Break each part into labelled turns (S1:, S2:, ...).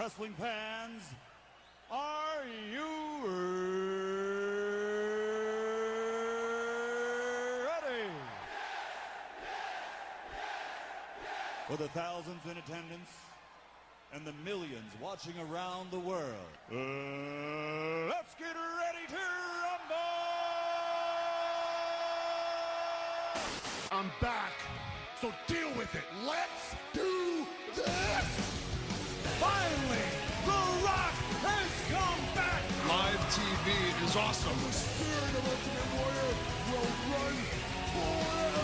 S1: Wrestling fans, are you ready? For the thousands in attendance and the millions watching around the world, let's get ready to rumble! I'm back, so deal with it. Let's do this! Finally, The Rock has come back!
S2: Live TV is awesome.
S1: The spirit of Ultimate Warrior will run forever!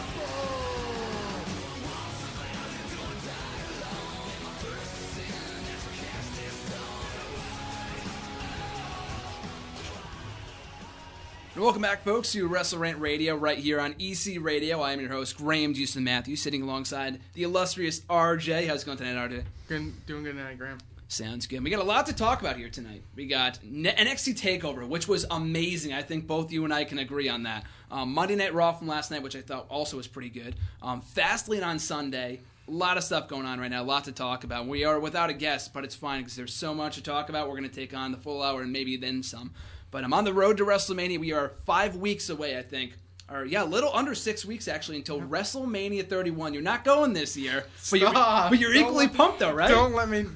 S3: Welcome back, folks, to WrestleRant Radio right here on EC Radio. I am your host, Graham Houston Matthews, sitting alongside the illustrious RJ. How's it going tonight, RJ?
S4: Doing good tonight, Graham.
S3: Sounds good. We got a lot to talk about here tonight. We got NXT TakeOver, which was amazing. I think both you and I can agree on that. Monday Night Raw from last night, which I thought also was pretty good. Fastlane on Sunday. A lot of stuff going on right now, a lot to talk about. We are without a guest, but it's fine because there's so much to talk about. We're going to take on the full hour and maybe then some. But I'm on the road to WrestleMania. We are 5 weeks away, I think. Or, yeah, a little under 6 weeks, actually, until WrestleMania 31. You're not going this year, but you're equally pumped, though, right?
S4: Don't let me.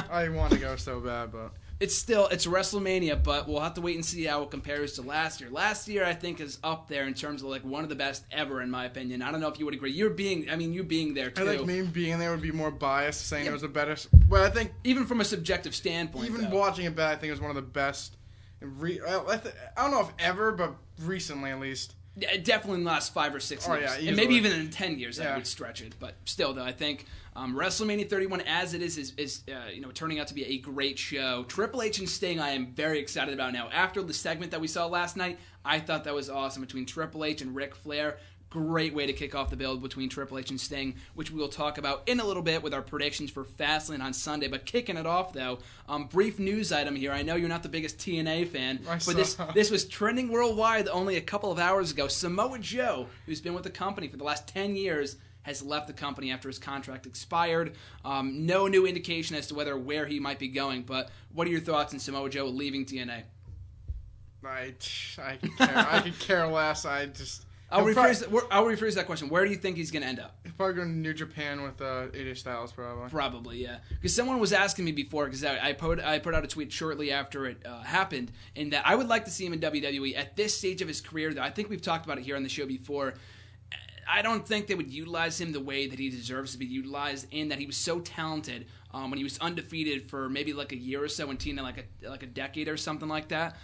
S4: I want to go so bad, but
S3: it's WrestleMania, but we'll have to wait and see how it compares to last year. Last year, I think, is up there in terms of like one of the best ever, in my opinion. I don't know if you would agree. You being there too.
S4: I think me being there would be more biased, saying it was a better. But I think
S3: even from a subjective standpoint,
S4: even watching it back, I think it was one of the best. I don't know if ever, but recently at least.
S3: Yeah, definitely in the last 5 or 6 years.
S4: Yeah,
S3: and maybe even in 10 years I would stretch it. But still, though, I think WrestleMania 31, as it is turning out to be a great show. Triple H and Sting, I am very excited about now. After the segment that we saw last night, I thought that was awesome between Triple H and Ric Flair. Great way to kick off the build between Triple H and Sting, which we will talk about in a little bit with our predictions for Fastlane on Sunday. But kicking it off, though, brief news item here. I know you're not the biggest TNA fan, but this was trending worldwide only a couple of hours ago. Samoa Joe, who's been with the company for the last 10 years, has left the company after his contract expired. No new indication as to where he might be going, but what are your thoughts on Samoa Joe leaving TNA?
S4: I could care less.
S3: I'll rephrase that question. Where do you think he's going to end up?
S4: He's probably going to New Japan with AJ Styles, probably.
S3: Probably, yeah. Because someone was asking me before, because I put out a tweet shortly after it happened, and that I would like to see him in WWE at this stage of his career, though. I think we've talked about it here on the show before. I don't think they would utilize him the way that he deserves to be utilized, and that he was so talented when he was undefeated for maybe like a year or so in TNA, like a decade or something like that.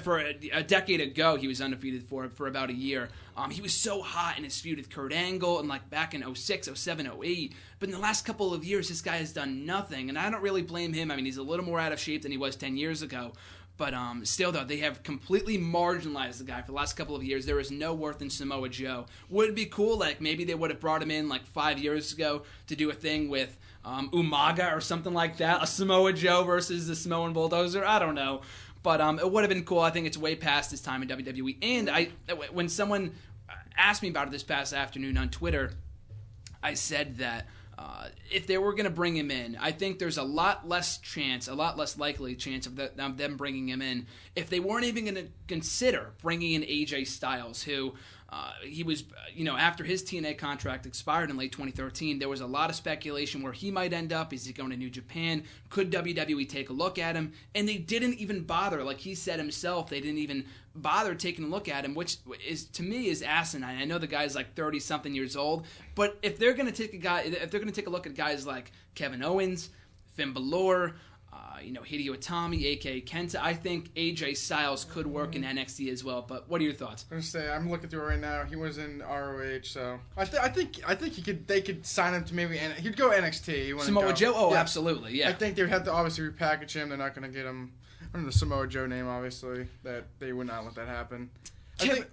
S3: For a decade ago, he was undefeated for about a year. He was so hot in his feud with Kurt Angle and like back in 06, 07, 08. But in the last couple of years, this guy has done nothing. And I don't really blame him. I mean, he's a little more out of shape than he was 10 years ago. But still, though, they have completely marginalized the guy for the last couple of years. There is no worth in Samoa Joe. Would it be cool? Like, maybe they would have brought him in like 5 years ago to do a thing with Umaga or something like that. A Samoa Joe versus the Samoan Bulldozer. I don't know. But it would have been cool. I think it's way past his time in WWE. And when someone asked me about it this past afternoon on Twitter, I said that if they were going to bring him in, I think there's a lot less likely chance of them bringing him in if they weren't even going to consider bringing in AJ Styles, who he was, after his TNA contract expired in late 2013, there was a lot of speculation where he might end up. Is he going to New Japan? Could WWE take a look at him? And they didn't even bother. Like he said himself, they didn't even bother taking a look at him, which is, to me, is asinine. I know the guy's like 30-something years old, but if they're going to take a look at guys like Kevin Owens, Finn Balor, Hideo Itami, a.k.a. Kenta, I think AJ Styles could work in NXT as well. But what are your thoughts?
S4: I'm looking through it right now. He was in ROH, so I think they could sign him to maybe he'd go NXT.
S3: Samoa Joe? Oh, yeah. Absolutely, yeah.
S4: I think they'd have to obviously repackage him. They're not going to get him under the Samoa Joe name, obviously. That they would not let that happen.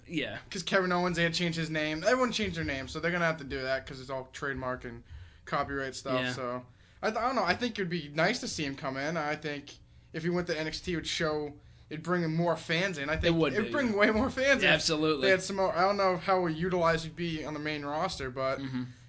S3: Yeah.
S4: Because Kevin Owens, they had changed his name. Everyone changed their name, so they're going to have to do that because it's all trademark and copyright stuff.
S3: Yeah.
S4: So I don't know. I think it would be nice to see him come in. I think if he went to NXT, it'd bring him more fans in. I think it'd bring way more fans in.
S3: Absolutely.
S4: They had Samoa. I don't know how utilized he'd be on the main roster, but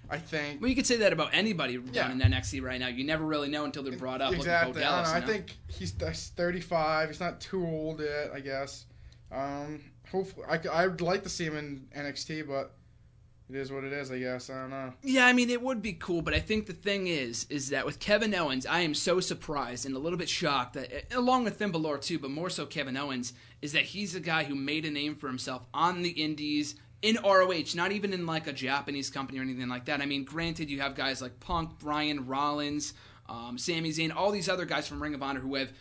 S4: I think.
S3: Well, you could say that about anybody down in NXT right now. You never really know until they're brought up.
S4: Exactly.
S3: Like Dallas,
S4: I think he's 35. He's not too old yet, I guess. Hopefully, I'd like to see him in NXT, but it is what it is, I guess. I don't know.
S3: Yeah, I mean, it would be cool, but I think the thing is that with Kevin Owens, I am so surprised and a little bit shocked that, along with Finn Balor too, but more so Kevin Owens, is that he's a guy who made a name for himself on the indies, in ROH, not even in like a Japanese company or anything like that. I mean, granted, you have guys like Punk, Bryan, Rollins, Sami Zayn, all these other guys from Ring of Honor who have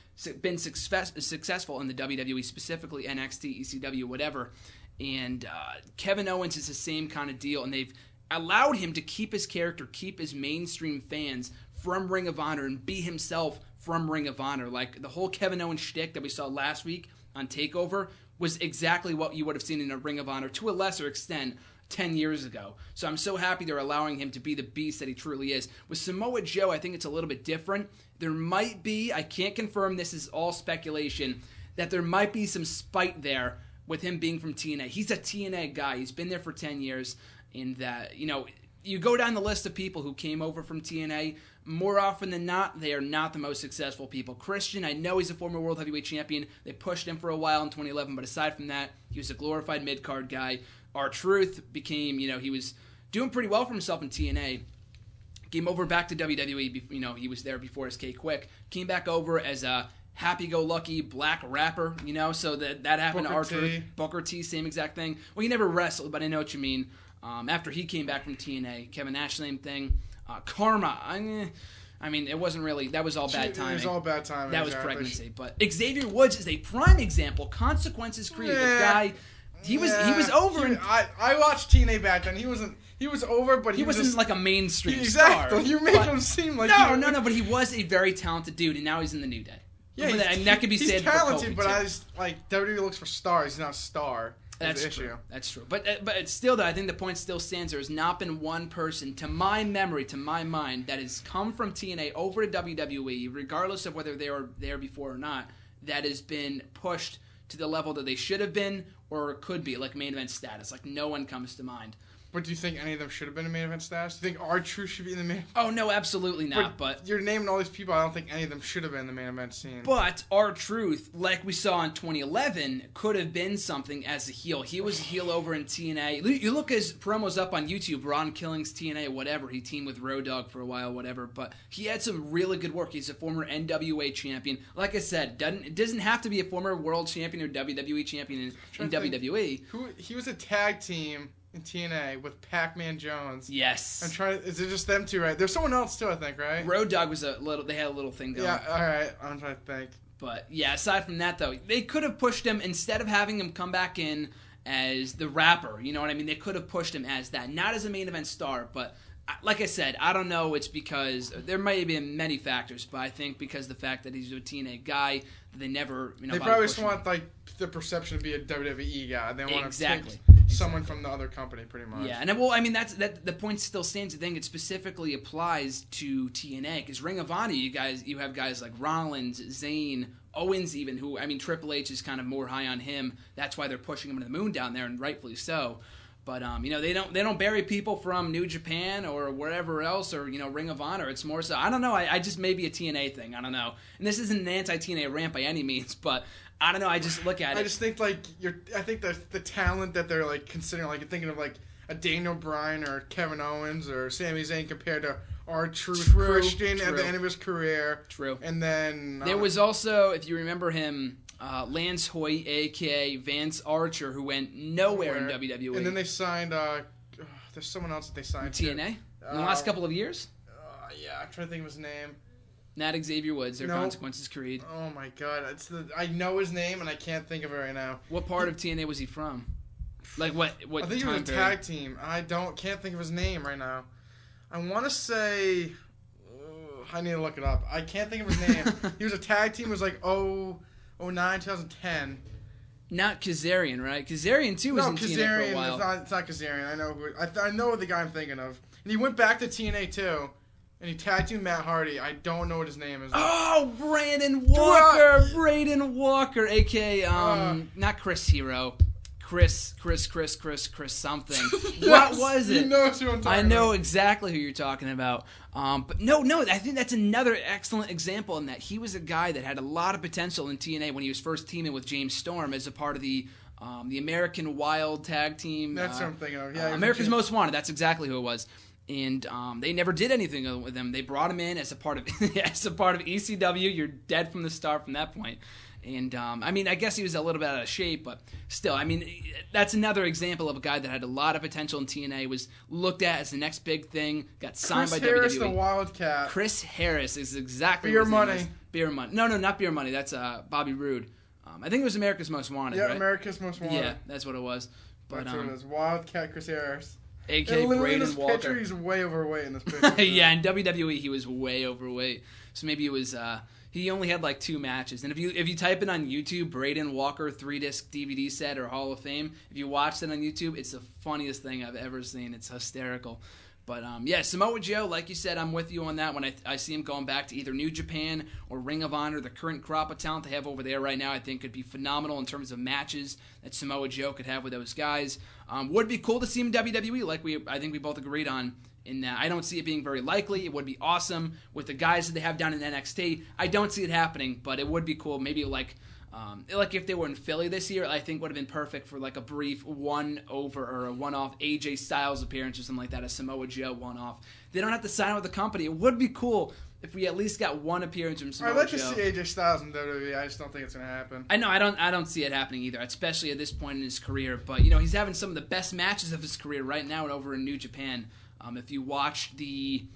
S3: been successful in the WWE, specifically NXT, ECW, whatever. And Kevin Owens is the same kind of deal, and they've allowed him to keep his character, keep his mainstream fans from Ring of Honor, and be himself from Ring of Honor. Like the whole Kevin Owens shtick that we saw last week on TakeOver was exactly what you would have seen in a Ring of Honor, to a lesser extent, 10 years ago. So I'm so happy they're allowing him to be the beast that he truly is. With Samoa Joe, I think it's a little bit different. There might be, I can't confirm, this is all speculation, that there might be some spite there with him being from TNA. He's a TNA guy. He's been there for 10 years. And that, you go down the list of people who came over from TNA, more often than not, they are not the most successful people. Christian, I know he's a former World Heavyweight Champion. They pushed him for a while in 2011, but aside from that, he was a glorified mid-card guy. R-Truth became, he was doing pretty well for himself in TNA. Came over back to WWE, he was there before as K-Quick. Came back over as a happy-go-lucky black rapper, so that happened to R-Truth. Booker T, same exact thing. Well, he never wrestled, but I know what you mean. After he came back from TNA, Kevin Nash, same thing. Karma, I mean, it wasn't really, that was all bad timing.
S4: It was all bad timing.
S3: That was pregnancy. But Xavier Woods is a prime example. Consequences created. The guy, he was over.
S4: I watched TNA back then. He was over, but
S3: he wasn't
S4: just,
S3: like a mainstream
S4: exactly.
S3: star.
S4: You make him seem like
S3: No, but he was a very talented dude, and now he's in the New Day.
S4: Yeah,
S3: that could be said for Kobe,
S4: talented, but WWE looks for stars. He's not a star.
S3: That's true. That's true. But it's still, though, I think the point still stands. There has not been one person, to my memory, to my mind, that has come from TNA over to WWE, regardless of whether they were there before or not, that has been pushed to the level that they should have been or could be, like main event status. Like, no one comes to mind.
S4: But do you think any of them should have been in main event status? Do you think R-Truth should be in the main?
S3: Oh, no, absolutely not. But
S4: you're naming all these people. I don't think any of them should have been in the main event scene.
S3: But R-Truth, like we saw in 2011, could have been something as a heel. He was a heel over in TNA. You look his promos up on YouTube, Ron Killing's TNA, whatever. He teamed with Road Dogg for a while, whatever. But he had some really good work. He's a former NWA champion. Like I said, it doesn't have to be a former world champion or WWE champion in WWE.
S4: He was a tag team in TNA with Pac-Man Jones.
S3: Yes.
S4: Is it just them two, right? There's someone else too, I think, right?
S3: Road Dogg was they had a little thing going.
S4: Yeah, alright. I'm trying to think.
S3: But yeah, aside from that though, they could have pushed him, instead of having him come back in as the rapper, you know what I mean? They could have pushed him as that. Not as a main event star, but like I said, I don't know. It's because there might have been many factors, but I think because the fact that he's a TNA guy, they never,
S4: they probably just want the perception to be a WWE guy. They want to take someone from the other company, pretty much.
S3: Yeah, and well, I mean the point still stands. I think it specifically applies to TNA because Ring of Honor, you have guys like Rollins, Zayn, Owens, even who Triple H is kind of more high on him. That's why they're pushing him to the moon down there, and rightfully so. But they don't bury people from New Japan or wherever else, or Ring of Honor. It's more so, I don't know. I just maybe a TNA thing. I don't know. And this isn't an anti-TNA rant by any means, but I don't know. I just look at it.
S4: I just think I think the talent that they're considering, you're thinking of a Daniel Bryan or Kevin Owens or Sami Zayn compared to R-Truth, Christian at the end of his career.
S3: True.
S4: And then
S3: there was also, if you remember him, Lance Hoyt, a.k.a. Vance Archer, who went nowhere in WWE.
S4: And then they signed, there's someone else that they signed
S3: TNA? In the last couple of years?
S4: Yeah, I'm trying to think of his name.
S3: Not Xavier Woods, their Consequences Creed.
S4: Oh my god, I know his name and I can't think of it right now.
S3: What part of TNA was he from? Like what
S4: I think he was a tag team. I can't think of his name right now. I want to say, I need to look it up. I can't think of his name. He was a tag team. It was 09, 2010.
S3: Not Kazarian, right? Kazarian too was in TNA for a while.
S4: It's not Kazarian. I know the guy I'm thinking of. And he went back to TNA too. And he tagged teamed Matt Hardy. I don't know what his name is.
S3: Oh, Brandon Walker, a.k.a. not Chris Hero. Chris something.
S4: Yes,
S3: What was it?
S4: You know who I'm talking
S3: I know
S4: about.
S3: exactly who you're talking about. But no, I think that's another excellent example in that he was a guy that had a lot of potential in TNA when he was first teaming with James Storm as a part of the American Wild Tag Team.
S4: That's what I'm thinking of. Yeah,
S3: America's Most Wanted. That's exactly who it was. And they never did anything with him. They brought him in as a part of ECW. You're dead from the start from that point. And, I mean, I guess he was a little bit out of shape, but still, I mean, that's another example of a guy that had a lot of potential in TNA, was looked at as the next big thing, got signed by WWE.
S4: Chris Harris, the Wildcat.
S3: Chris Harris is exactly
S4: Beer
S3: what his name
S4: Money.
S3: is. Beer Money. No, not Beer Money. That's Bobby Roode. I think it was America's Most Wanted,
S4: Yeah,
S3: right?
S4: America's Most Wanted.
S3: Yeah, that's what it was. But,
S4: That's what it is. Wildcat Chris Harris.
S3: A.K.A.
S4: In
S3: Braden
S4: this
S3: Walker.
S4: picture, he's way overweight in this picture.
S3: Yeah, in WWE he was way overweight. So maybe it was he only had like 2 matches. And if you type it on YouTube, Braden Walker 3-disc DVD set or Hall of Fame, if you watch it on YouTube, it's the funniest thing I've ever seen. It's hysterical. But yeah, Samoa Joe, like you said, I'm with you on that one. I see him going back to either New Japan or Ring of Honor. The current crop of talent they have over there right now, I think, could be phenomenal in terms of matches that Samoa Joe could have with those guys. Would be cool to see him in WWE, like I think we both agreed on. In that, I don't see it being very likely. It would be awesome with the guys that they have down in NXT. I don't see it happening, but it would be cool. Maybe like if they were in Philly this year, I think would have been perfect for like a brief one-over or a one-off AJ Styles appearance or something like that, a Samoa Joe one-off. They don't have to sign with the company. It would be cool if we at least got one appearance from Samoa Joe.
S4: I'd like to see AJ Styles in WWE. I just don't think it's going to happen.
S3: I know. I don't see it happening either, especially at this point in his career. But you know, he's having some of the best matches of his career right now over in New Japan. If you watch the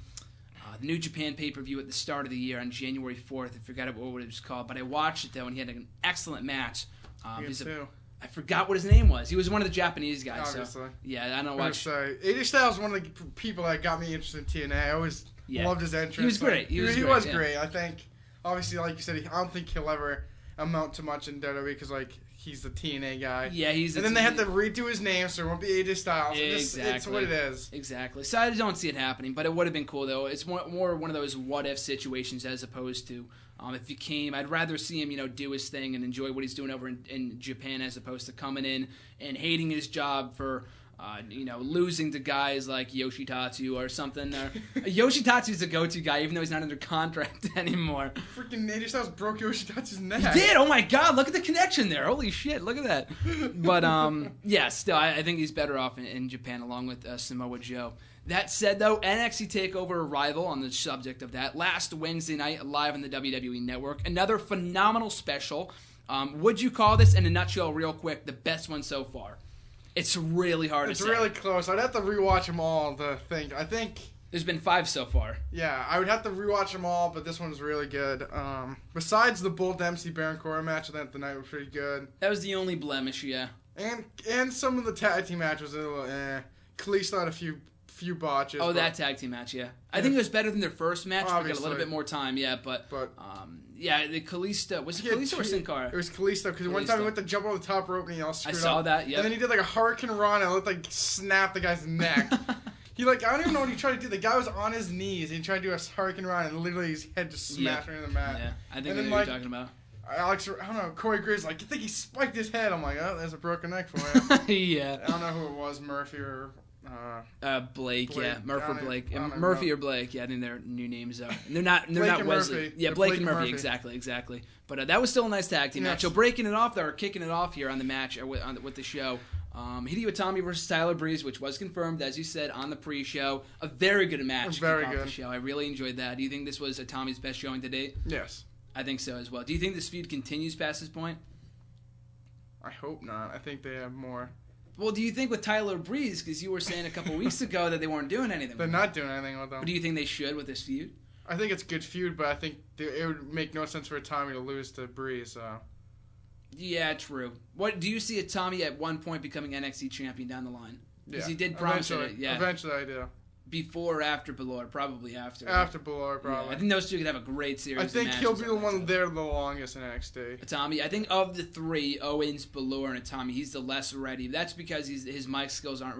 S3: New Japan pay-per-view at the start of the year on January 4th, I forgot what it was called, but I watched it though, and he had an excellent match. I forgot what his name was. He was one of the Japanese guys.
S4: Obviously.
S3: So, yeah, I don't watch.
S4: AJ Styles was one of the people that got me interested in TNA. I always loved his entrance.
S3: He was great. He was
S4: great. I think, obviously, like you said, I don't think he'll ever amount to much in WWE because, like, he's the TNA guy.
S3: Yeah, he's.
S4: And then they had to redo his name, so it won't be AJ Styles.
S3: Exactly.
S4: It's what it is.
S3: Exactly. So I don't see it happening, but it would have been cool though. It's more one of those what-if situations as opposed to if he came. I'd rather see him, do his thing and enjoy what he's doing over in Japan as opposed to coming in and hating his job for. Losing to guys like Yoshitatsu or something. Yoshitatsu's a go-to guy, even though he's not under contract anymore.
S4: Freaking AJ Styles broke Yoshitatsu's neck.
S3: He did? Oh my god, look at the connection there. Holy shit, look at that. But, yeah, still, I think he's better off in Japan along with Samoa Joe. That said, though, NXT TakeOver Arrival, on the subject of that, last Wednesday night live on the WWE Network. Another phenomenal special. Would you call this, in a nutshell, real quick, the best one so far? It's really hard to say.
S4: It's really close. I'd have to rewatch them all to think. I think
S3: there's been 5 so far.
S4: Yeah, I would have to rewatch them all, but this one's really good. Besides the Bull Dempsey Baron Corbin match, I think the night was pretty good.
S3: That was the only blemish, yeah.
S4: And some of the tag team matches were a little Kalisto had a few botches.
S3: Oh, that tag team match, yeah. I think it was better than their first match. We got a little bit more time, yeah, but yeah, the Kalisto, was it Kalisto or Sin Cara?
S4: It was Kalisto, because one time he went to jump over the top rope and he all screwed up.
S3: I saw that, yeah.
S4: And then he did like a Hurricane Run and it looked like snapped the guy's neck. I don't even know what he tried to do. The guy was on his knees and he tried to do a Hurricane Run and literally his head just smashed into the mat.
S3: Yeah, I think I know what you're talking about.
S4: Corey Graves, I think he spiked his head. I'm like, oh, there's a broken neck for you.
S3: Yeah.
S4: I don't know who it was, Murphy or...
S3: Blake, yeah, Murphy or Blake, Murphy or Blake, yeah. I think their new names are. And they're not Wesley.
S4: Murphy.
S3: Yeah, Blake and Murphy, exactly. But that was still a nice tag team match. So breaking it off, or kicking it off here on the match with the show. Hideo Itami versus Tyler Breeze, which was confirmed, as you said, on the pre-show. A very good match.
S4: Very good.
S3: The show. I really enjoyed that. Do you think this was Itami's best showing to date?
S4: Yes.
S3: I think so as well. Do you think this feud continues past this point?
S4: I hope not. I think they have more.
S3: Well, do you think with Tyler Breeze, because you were saying a couple weeks ago that they weren't doing anything
S4: They're not doing anything with them.
S3: But do you think they should with this feud?
S4: I think it's a good feud, but I think it would make no sense for Tommy to lose to Breeze, so...
S3: Yeah, true. What do you see Tommy at one point becoming NXT champion down the line? Because he did promise it. Yeah.
S4: Eventually I do.
S3: Before or after Balor? Probably after.
S4: After Balor, probably.
S3: Yeah, I think those two could have a great series.
S4: I think he'll be the one there the longest in NXT.
S3: Itami, I think of the 3, Owens, Balor, and Itami, he's the less ready. That's because his mic skills aren't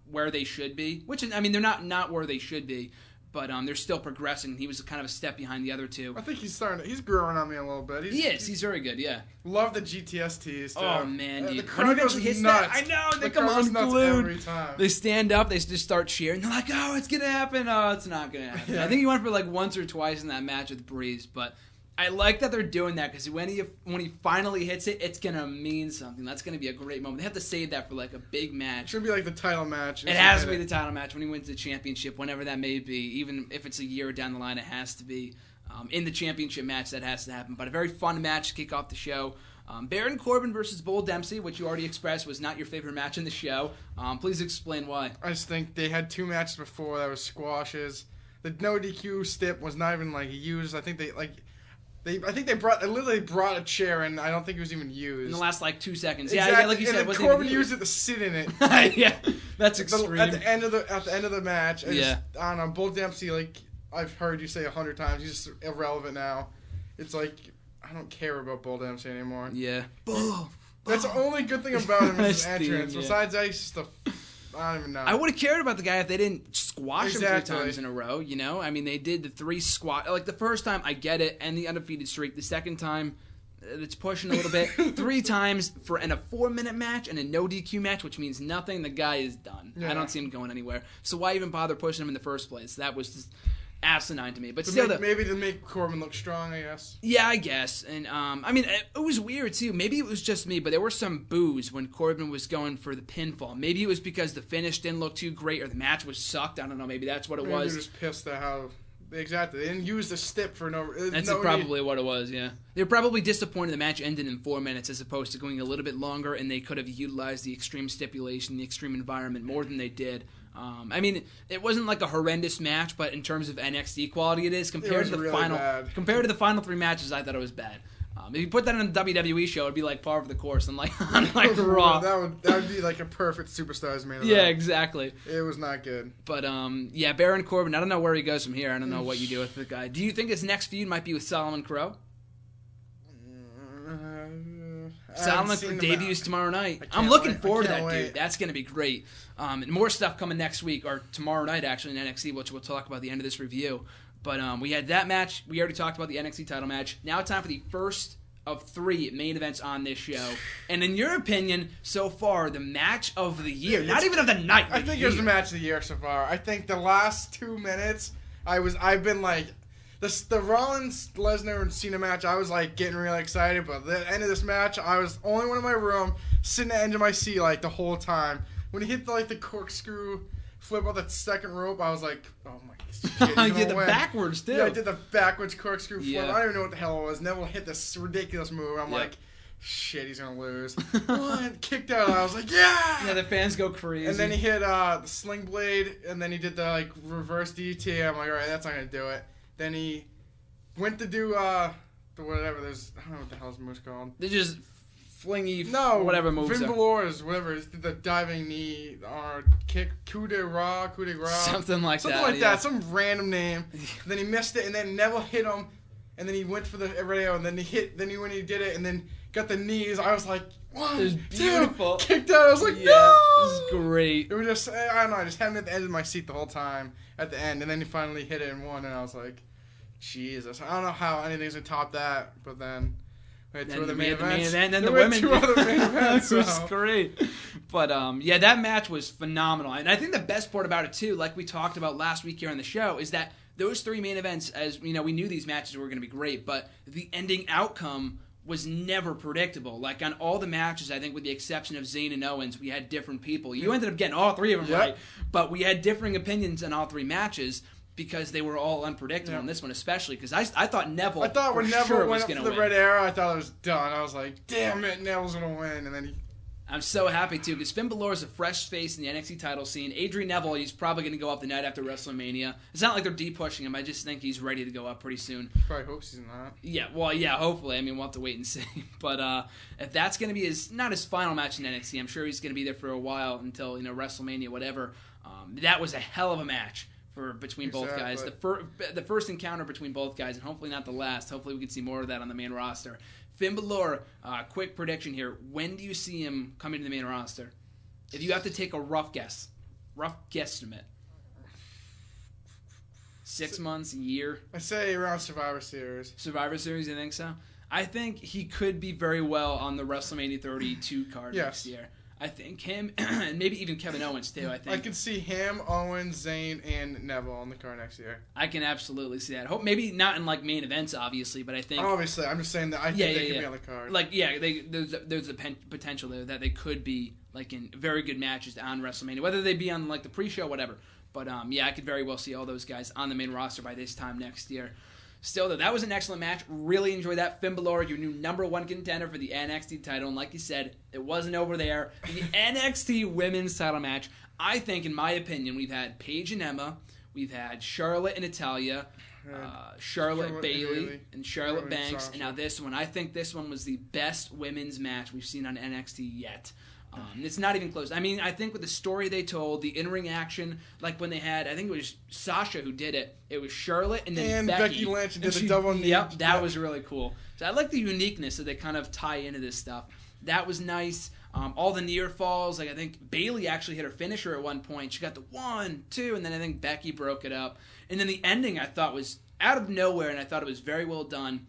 S3: where they should be. Which, I mean, they're not where they should be. but they're still progressing. He was kind of a step behind the other two.
S4: I think he's growing on me a little bit.
S3: He's very good, yeah.
S4: Love the GTS tees, too.
S3: Oh, man, dude.
S4: The crowd goes nuts.
S3: I know, they
S4: the
S3: come unglued.
S4: Every time.
S3: They stand up, they just start cheering. They're like, oh, it's going to happen. Oh, it's not going to happen. Yeah. I think he went for like once or twice in that match with Breeze, but I like that they're doing that because when he finally hits it, it's going to mean something. That's going to be a great moment. They have to save that for like a big match.
S4: It should be like the title match.
S3: It has to be the title match when he wins the championship, whenever that may be. Even if it's a year down the line, it has to be. In the championship match, that has to happen. But a very fun match to kick off the show. Baron Corbin versus Bull Dempsey, which you already expressed was not your favorite match in the show. Please explain why.
S4: I just think they had 2 matches before that was squashes. The no DQ stip was not even like used. I think they literally brought a chair and I don't think it was even used.
S3: In the last like 2 seconds.
S4: Exactly.
S3: Yeah, like you said,
S4: and then Corbin used it to sit in it.
S3: Yeah, that's extreme.
S4: At the end of the match. I don't know, Bull Dempsey, like I've heard you say 100 times, he's just irrelevant now. It's like I don't care about Bull Dempsey anymore.
S3: Yeah.
S4: That's the only good thing about him is his entrance. Yeah. Besides that, he's just I don't even know.
S3: I would have cared about the guy if they didn't squash him 3 times in a row, you know? I mean, they did the 3 squat. Like, the first time, I get it, and the undefeated streak. The second time, it's pushing a little bit. 3 times in a 4-minute match and a no DQ match, which means nothing. The guy is done. Yeah. I don't see him going anywhere. So why even bother pushing him in the first place? That was just asinine to me. But still,
S4: maybe to make Corbin look strong, I guess.
S3: Yeah, I guess. And I mean, it was weird too. Maybe it was just me, but there were some boos when Corbin was going for the pinfall. Maybe it was because the finish didn't look too great or the match was sucked. I don't know. Maybe that's what it was.
S4: They're just pissed at how. Exactly. They didn't use the stip for no.
S3: That's probably what it was. Yeah, they were probably disappointed the match ended in 4 minutes as opposed to going a little bit longer, and they could have utilized the extreme stipulation, the extreme environment more than they did. I mean, it wasn't like a horrendous match, but in terms of NXT quality, it is compared to the
S4: really
S3: final 3 matches. I thought it was bad. If you put that on a WWE show, it'd be like par for the course, and like Raw.
S4: That would be like a perfect Superstars main event.
S3: Yeah, exactly.
S4: It was not good.
S3: But yeah, Baron Corbin. I don't know where he goes from here. I don't know what you do with the guy. Do you think his next feud might be with Solomon Crowe? Solomon debuts tomorrow night. I'm looking forward to that, dude. That's going to be great. And more stuff coming next week, or tomorrow night, actually, in NXT, which we'll talk about at the end of this review. But we had that match. We already talked about the NXT title match. Now it's time for the first of 3 main events on this show. And in your opinion, so far, the match of the year. Not even of the night.
S4: I think it was the match of the year so far. I think the last 2 minutes, I've been like... The Rollins, Lesnar, and Cena match, I was like getting really excited, but the end of this match, I was the only one in my room, sitting at the end of my seat like the whole time. When he hit the corkscrew flip on the second rope, I was like, oh my shit,
S3: you did the backwards too.
S4: Yeah, I did the backwards corkscrew flip.
S3: Yeah.
S4: I don't even know what the hell it was. Neville hit this ridiculous move. I'm like, shit, he's gonna lose. Kicked out. I was like, yeah.
S3: Yeah, the fans go crazy.
S4: And then he hit the sling blade, and then he did the like reverse DT. I'm like, all right, that's not gonna do it. Then he went to do the whatever. I don't know what the hell his move's called.
S3: They just flingy, whatever moves.
S4: Finn Balor's whatever. Did the diving knee or kick, coup de grace,
S3: something like
S4: that. Yeah. Some random name. Then he missed it, and then Neville hit him, and then he went for the radio, and then he hit. Then when he did it, and then got the knees. I was like, wow,
S3: it was beautiful.
S4: Kicked out. I was like,
S3: yeah,
S4: no.
S3: This is great.
S4: It was just, I don't know. I just had him at the end of my seat the whole time at the end, and then he finally hit it and won, and I was like, Jesus, I don't know how anything's gonna top that. But then we had 2 other main events.
S3: And then the women.
S4: 2 other main events.
S3: It was great. But yeah, that match was phenomenal. And I think the best part about it too, like we talked about last week here on the show, is that those 3 main events, as you know, we knew these matches were going to be great, but the ending outcome was never predictable. Like on all the matches, I think with the exception of Zayn and Owens, we had different people. You ended up getting all 3 of them right, but we had differing opinions on all 3 matches. Because they were all unpredictable in this one, especially because I thought Neville.
S4: I thought when Neville went up to the
S3: win.
S4: Red Arrow, I thought it was done. I was like, "Damn it, Neville's gonna win!" And then
S3: I'm so happy too because Finn Balor is a fresh face in the NXT title scene. Adrian Neville, he's probably gonna go up the night after WrestleMania. It's not like they're deep pushing him. I just think he's ready to go up pretty soon.
S4: Probably hopes he's not.
S3: Yeah, well, yeah, hopefully. I mean, we'll have to wait and see. But if that's gonna be not his final match in NXT, I'm sure he's gonna be there for a while until WrestleMania, whatever. That was a hell of a match. Between both guys. The first encounter between both guys, and hopefully not the last. Hopefully we can see more of that on the main roster. Finn Balor, quick prediction here. When do you see him coming to the main roster? If you have to take a rough guesstimate. 6 months, a year?
S4: I say around Survivor Series.
S3: Survivor Series, you think so? I think he could be very well on the WrestleMania 32 card next year. I think him, and maybe even Kevin Owens too. I
S4: could see him, Owens, Zayn, and Neville on the card next year.
S3: I can absolutely see that. Hope maybe not in like main events, obviously, but I think
S4: obviously I'm just saying that I think they could be on the card.
S3: Like there's a potential there that they could be like in very good matches on WrestleMania, whether they be on like the pre-show, whatever. But I could very well see all those guys on the main roster by this time next year. Still, though, that was an excellent match. Really enjoyed that. Finn Balor, your new #1 contender for the NXT title. And like you said, it wasn't over there. The NXT women's title match, I think, in my opinion, we've had Paige and Emma. We've had Charlotte and Natalya. Charlotte Bayley and Charlotte Banks. And now this one. I think this one was the best women's match we've seen on NXT yet. It's not even close. I mean, I think with the story they told, the in-ring action, like when they had, I think it was Sasha who did it. It was Charlotte and then
S4: Becky Lynch did the double knee.
S3: Yep, that was really cool. So I like the uniqueness that they kind of tie into this stuff. That was nice. All the near falls, like I think Bayley actually hit her finisher at one point. She got the 1, 2, and then I think Becky broke it up. And then the ending I thought was out of nowhere, and I thought it was very well done.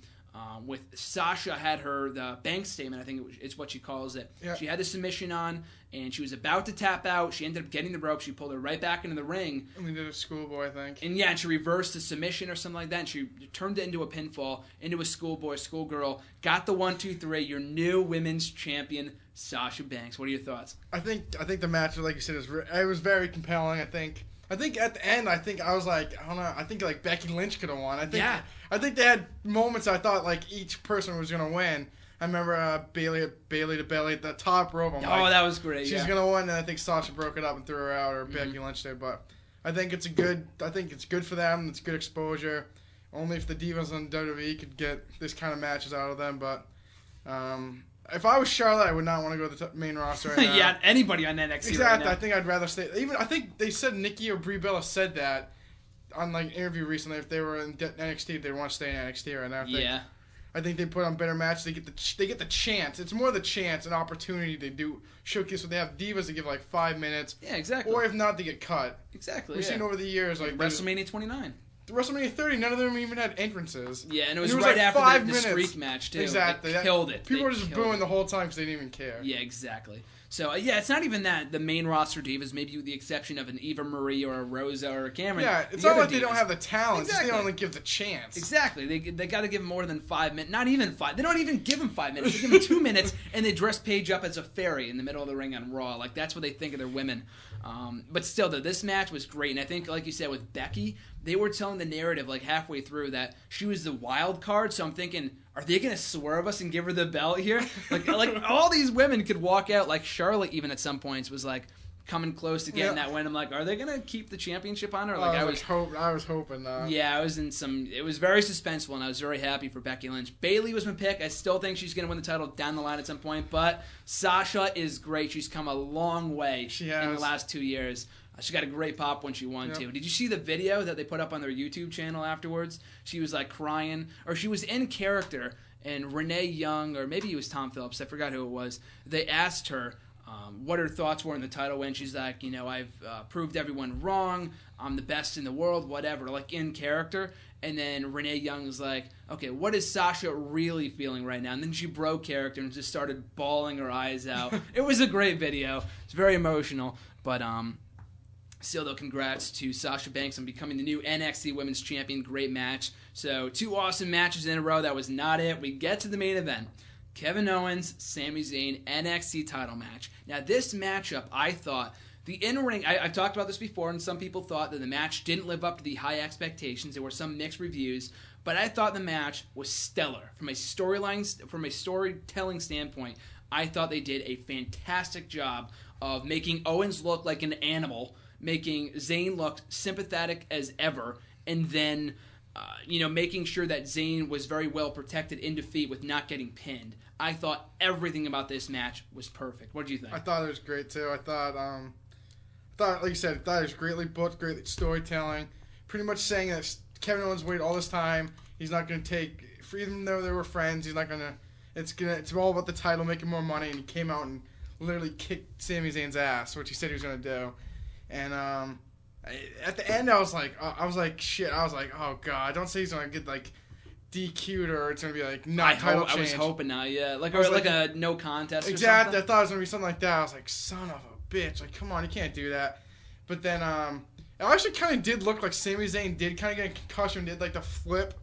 S3: With Sasha had the bank statement, I think it's what she calls it. Yep. She had the submission on, and she was about to tap out. She ended up getting the rope. She pulled her right back into the ring.
S4: And we did a schoolboy, I think.
S3: And she reversed the submission or something like that, and she turned it into a pinfall, into a schoolgirl. Got the 1, 2, 3. Your new women's champion, Sasha Banks. What are your thoughts?
S4: I think the match, like you said, it was very compelling. I think at the end, I was like, I don't know. I think like Becky Lynch could have won. I think they had moments I thought like each person was gonna win. I remember Bayley to belly at the top rope.
S3: That was great.
S4: She's gonna win, and I think Sasha broke it up and threw her out, or Becky Lynch did. But I think it's good for them. It's good exposure. Only if the divas on WWE could get this kind of matches out of them. But if I was Charlotte, I would not want to go to the main roster right now.
S3: Yeah, anybody on NXT
S4: exactly.
S3: Right now.
S4: I think I'd rather stay. I think they said Nikki or Brie Bella said that on like an interview recently. If they were in NXT, they want to stay in NXT right now. I think they put on better matches. They get the chance. It's more the chance, an opportunity to do showcase. So they have divas that give like 5 minutes.
S3: Yeah, exactly.
S4: Or if not, they get cut.
S3: Exactly.
S4: We've seen over the years like
S3: WrestleMania 29.
S4: WrestleMania 30, none of them even had entrances.
S3: Yeah, and it was right
S4: like
S3: after the Streak match, too.
S4: Exactly.
S3: They killed it.
S4: People were just booing the whole time because they didn't even care.
S3: Yeah, exactly. So, it's not even that. The main roster divas, maybe with the exception of an Eva Marie or a Rosa or a Cameron.
S4: Yeah, it's not like they don't have the talent. Exactly. They only give the chance.
S3: Exactly. They got to give more than 5 minutes. Not even 5. They don't even give them 5 minutes. They give them 2 minutes, and they dress Paige up as a fairy in the middle of the ring on Raw. Like, that's what they think of their women. But still, though, this match was great. And I think, like you said, with Becky, they were telling the narrative, like, halfway through that she was the wild card. So I'm thinking, are they going to swerve us and give her the belt here? Like all these women could walk out. Like, Charlotte, even at some points, was, like, coming close to getting that win. I'm like, are they going to keep the championship on her? Like, I was
S4: hoping that.
S3: Yeah, I was in some. It was very suspenseful, and I was very happy for Becky Lynch. Bayley was my pick. I still think she's going to win the title down the line at some point, but Sasha is great. She's come a long way in the last 2 years. She got a great pop when she won, too. Did you see the video that they put up on their YouTube channel afterwards? She was, like, crying. Or she was in character, and Renee Young, or maybe it was Tom Phillips, I forgot who it was, they asked her what her thoughts were in the title win. She's like, I've proved everyone wrong. I'm the best in the world, whatever, like in character. And then Renee Young was like, okay, what is Sasha really feeling right now? And then she broke character and just started bawling her eyes out. It was a great video. It's very emotional. But still, though, congrats to Sasha Banks on becoming the new NXT Women's Champion. Great match. So 2 awesome matches in a row. That was not it. We get to the main event. Kevin Owens, Sami Zayn, NXT title match. Now, this matchup, I thought, the in-ring, I've talked about this before, and some people thought that the match didn't live up to the high expectations. There were some mixed reviews, but I thought the match was stellar. From a storytelling standpoint, I thought they did a fantastic job of making Owens look like an animal, making Zayn look sympathetic as ever, and then making sure that Zayn was very well protected in defeat with not getting pinned. I thought everything about this match was perfect. What did you think?
S4: I thought it was great too. I thought, like you said, it was greatly booked, great storytelling. Pretty much saying that Kevin Owens waited all this time. He's not going to take, even though they were friends, he's not going to. It's all about the title, making more money. And he came out and literally kicked Sami Zayn's ass, which he said he was going to do. And At the end, I was like, shit. I was like, oh god, don't say he's gonna get like DQ'd or it's gonna be like title change.
S3: I was hoping now, yeah, like a no contest.
S4: Exactly.
S3: Or something.
S4: I thought it was gonna be something like that. I was like, son of a bitch, like come on, you can't do that. But then it actually kind of did look like Sami Zayn did kind of get a concussion, did like the flip.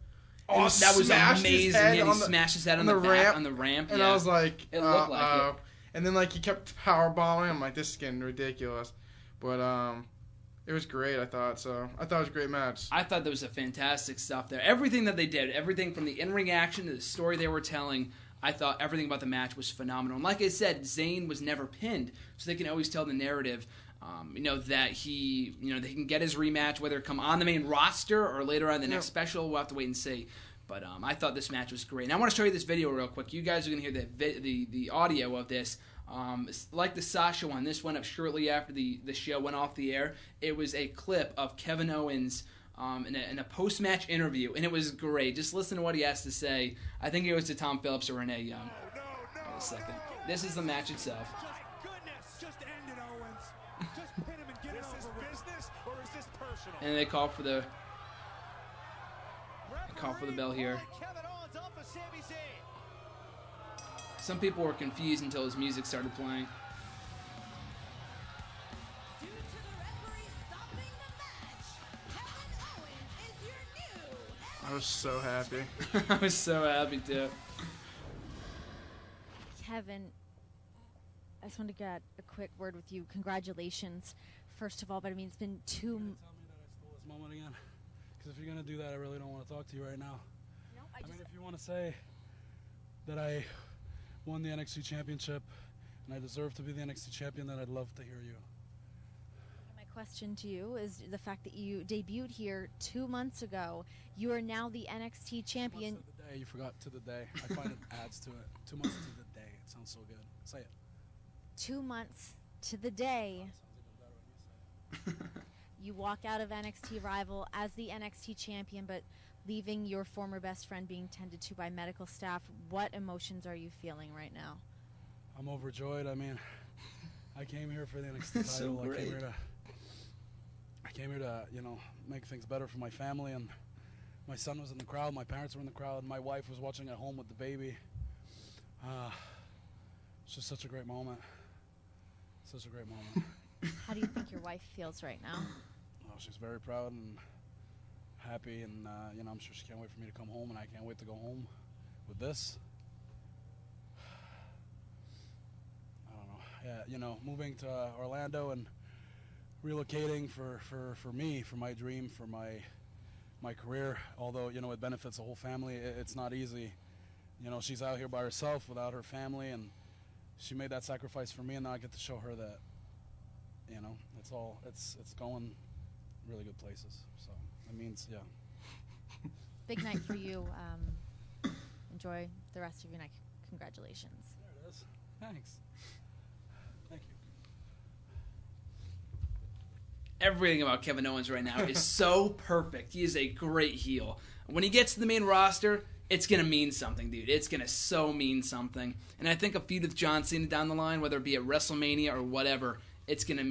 S3: Oh, that was amazing! Yeah, he smashed his head on the ramp. And
S4: I was like,
S3: it looked like it.
S4: And then like he kept power bombing. I'm like, this is getting ridiculous. But it was great. I thought so. I thought it was a great match.
S3: I thought there was a fantastic stuff there. Everything that they did, everything from the in-ring action to the story they were telling, I thought everything about the match was phenomenal. And like I said, Zayn was never pinned, so they can always tell the narrative. That he can get his rematch, whether it come on the main roster or later on the next special. We'll have to wait and see. But I thought this match was great. And I want to show you this video real quick. You guys are going to hear the audio of this. Like the Sasha one, this went up shortly after the show went off the air. It was a clip of Kevin Owens in a post-match interview, and it was great. Just listen to what he has to say. I think it was to Tom Phillips or Renee Young. Wait a second. This is the match itself. And they call for the bell here. Some people were confused until his music started playing.
S4: I was so happy.
S3: I was so happy too.
S5: Kevin, I just want to get a quick word with you. Congratulations, first of all, but I mean, it's been
S6: Tell me that I stole this moment again. Because if you're going to do that, I really don't want to talk to you right now.
S5: No,
S6: I mean, if you want to say that I won the NXT Championship and I deserve to be the NXT Champion, then I'd love to hear you.
S5: My question to you is the fact that you debuted here 2 months ago. You are now the NXT Champion.
S6: 2 months to the day. You forgot to the day. I find it adds to it. 2 months to the day. It sounds so good. Say it.
S5: 2 months to the day. You walk out of NXT Rival as the NXT Champion, but leaving your former best friend being tended to by medical staff. What emotions are you feeling right now?
S6: I'm overjoyed. I mean, I came here for the NXT title.
S3: So great.
S6: I came here to, make things better for my family, and my son was in the crowd, my parents were in the crowd, and my wife was watching at home with the baby. It's just such a great moment. Such a great moment.
S5: How do you think your wife feels right now?
S6: Oh, she's very proud and happy, and I'm sure she can't wait for me to come home, and I can't wait to go home with this. I don't know. Yeah, moving to Orlando and relocating for me, for my dream, for my career. Although it benefits the whole family. It's not easy. She's out here by herself without her family, and she made that sacrifice for me, and now I get to show her that. It's going really good places. So that means, yeah.
S5: Big night for you. Enjoy the rest of your night. Congratulations.
S6: There it is. Thanks. Thank you.
S3: Everything about Kevin Owens right now is so perfect. He is a great heel. When he gets to the main roster, it's going to mean something, dude. It's going to so mean something. And I think a feud with John Cena down the line, whether it be at WrestleMania or whatever, it's going to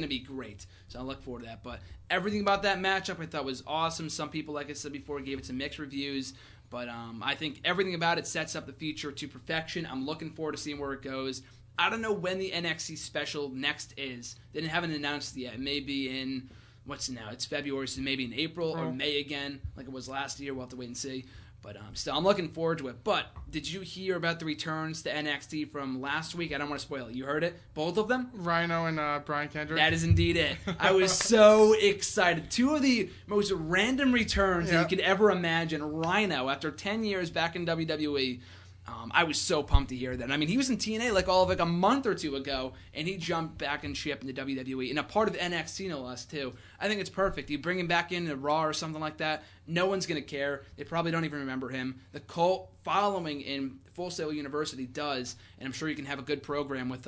S3: be great. So I look forward to that. But everything about that matchup I thought was awesome. Some people, like I said before, gave it some mixed reviews. But I think everything about it sets up the future to perfection. I'm looking forward to seeing where it goes. I don't know when the NXT special next is. They haven't announced it yet. It may be in, what's it now? It's February, so maybe in April or May again, like it was last year. We'll have to wait and see. But still, I'm looking forward to it. But did you hear about the returns to NXT from last week? I don't want to spoil it. You heard it? Both of them?
S4: Rhino and Brian Kendrick.
S3: That is indeed it. I was so excited. Two of the most random returns that you could ever imagine. Rhino, after 10 years back in WWE, I was so pumped to hear that. I mean, he was in TNA like a month or two ago, and he jumped back and ship into WWE, and a part of NXT no less too. I think it's perfect. You bring him back into Raw or something like that, no one's going to care. They probably don't even remember him. The cult following in Full Sail University does, and I'm sure you can have a good program with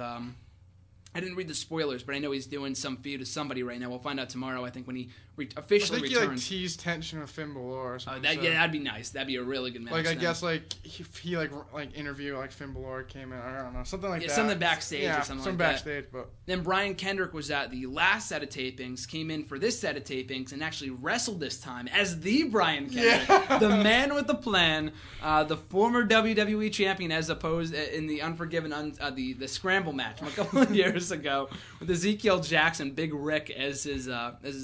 S3: I didn't read the spoilers, but I know he's doing some feud with somebody right now. We'll find out tomorrow, I think, when he officially returns.
S4: I think he teased tension with Finn Balor or something.
S3: Yeah, that'd be nice. That'd be a really good match.
S4: Like, I guess, like, he interview, like, Finn Balor came in. I don't know. Something like that.
S3: Something backstage or something like that.
S4: Some backstage, but...
S3: Then Brian Kendrick was at the last set of tapings, came in for this set of tapings, and actually wrestled this time as the Brian Kendrick.
S4: Yeah.
S3: The man with the plan, the former WWE champion, as opposed in the Unforgiven, the Scramble match from a couple of years ago, with Ezekiel Jackson, Big Rick, as his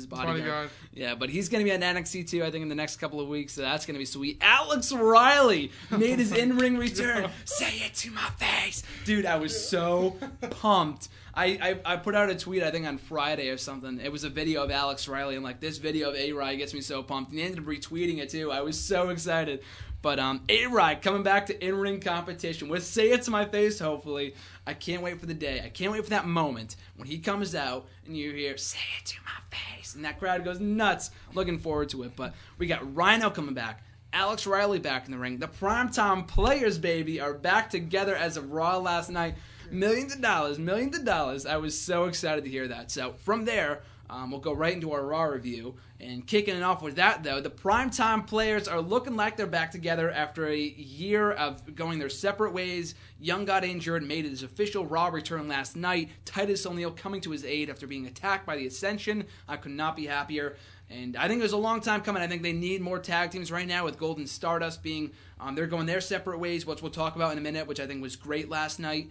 S3: bodyguard. Yeah, but he's going to be at NXT too, I think, in the next couple of weeks, so that's going to be sweet. Alex Riley made his in-ring return. Say it to my face. Dude, I was so pumped. I put out a tweet, I think, on Friday or something. It was a video of Alex Riley, and, like, this video of A-Rye gets me so pumped. And he ended up retweeting it, too. I was so excited. But A-Rye coming back to in-ring competition with Say It to My Face, hopefully. I can't wait for the day. I can't wait for that moment when he comes out and you hear, Say It to My Face. And that crowd goes nuts. Looking forward to it. But we got Rhino coming back. Alex Riley back in the ring. The Primetime Players, baby, are back together as of Raw last night. Millions of dollars. I was so excited to hear that. So from there, we'll go right into our Raw review. And kicking it off with that, though, the Primetime Players are looking like they're back together after a year of going their separate ways. Young got injured, made his official Raw return last night. Titus O'Neil coming to his aid after being attacked by the Ascension. I could not be happier. And I think it was a long time coming. I think they need more tag teams right now with Gold and Stardust being, they're going their separate ways, which we'll talk about in a minute, which I think was great last night.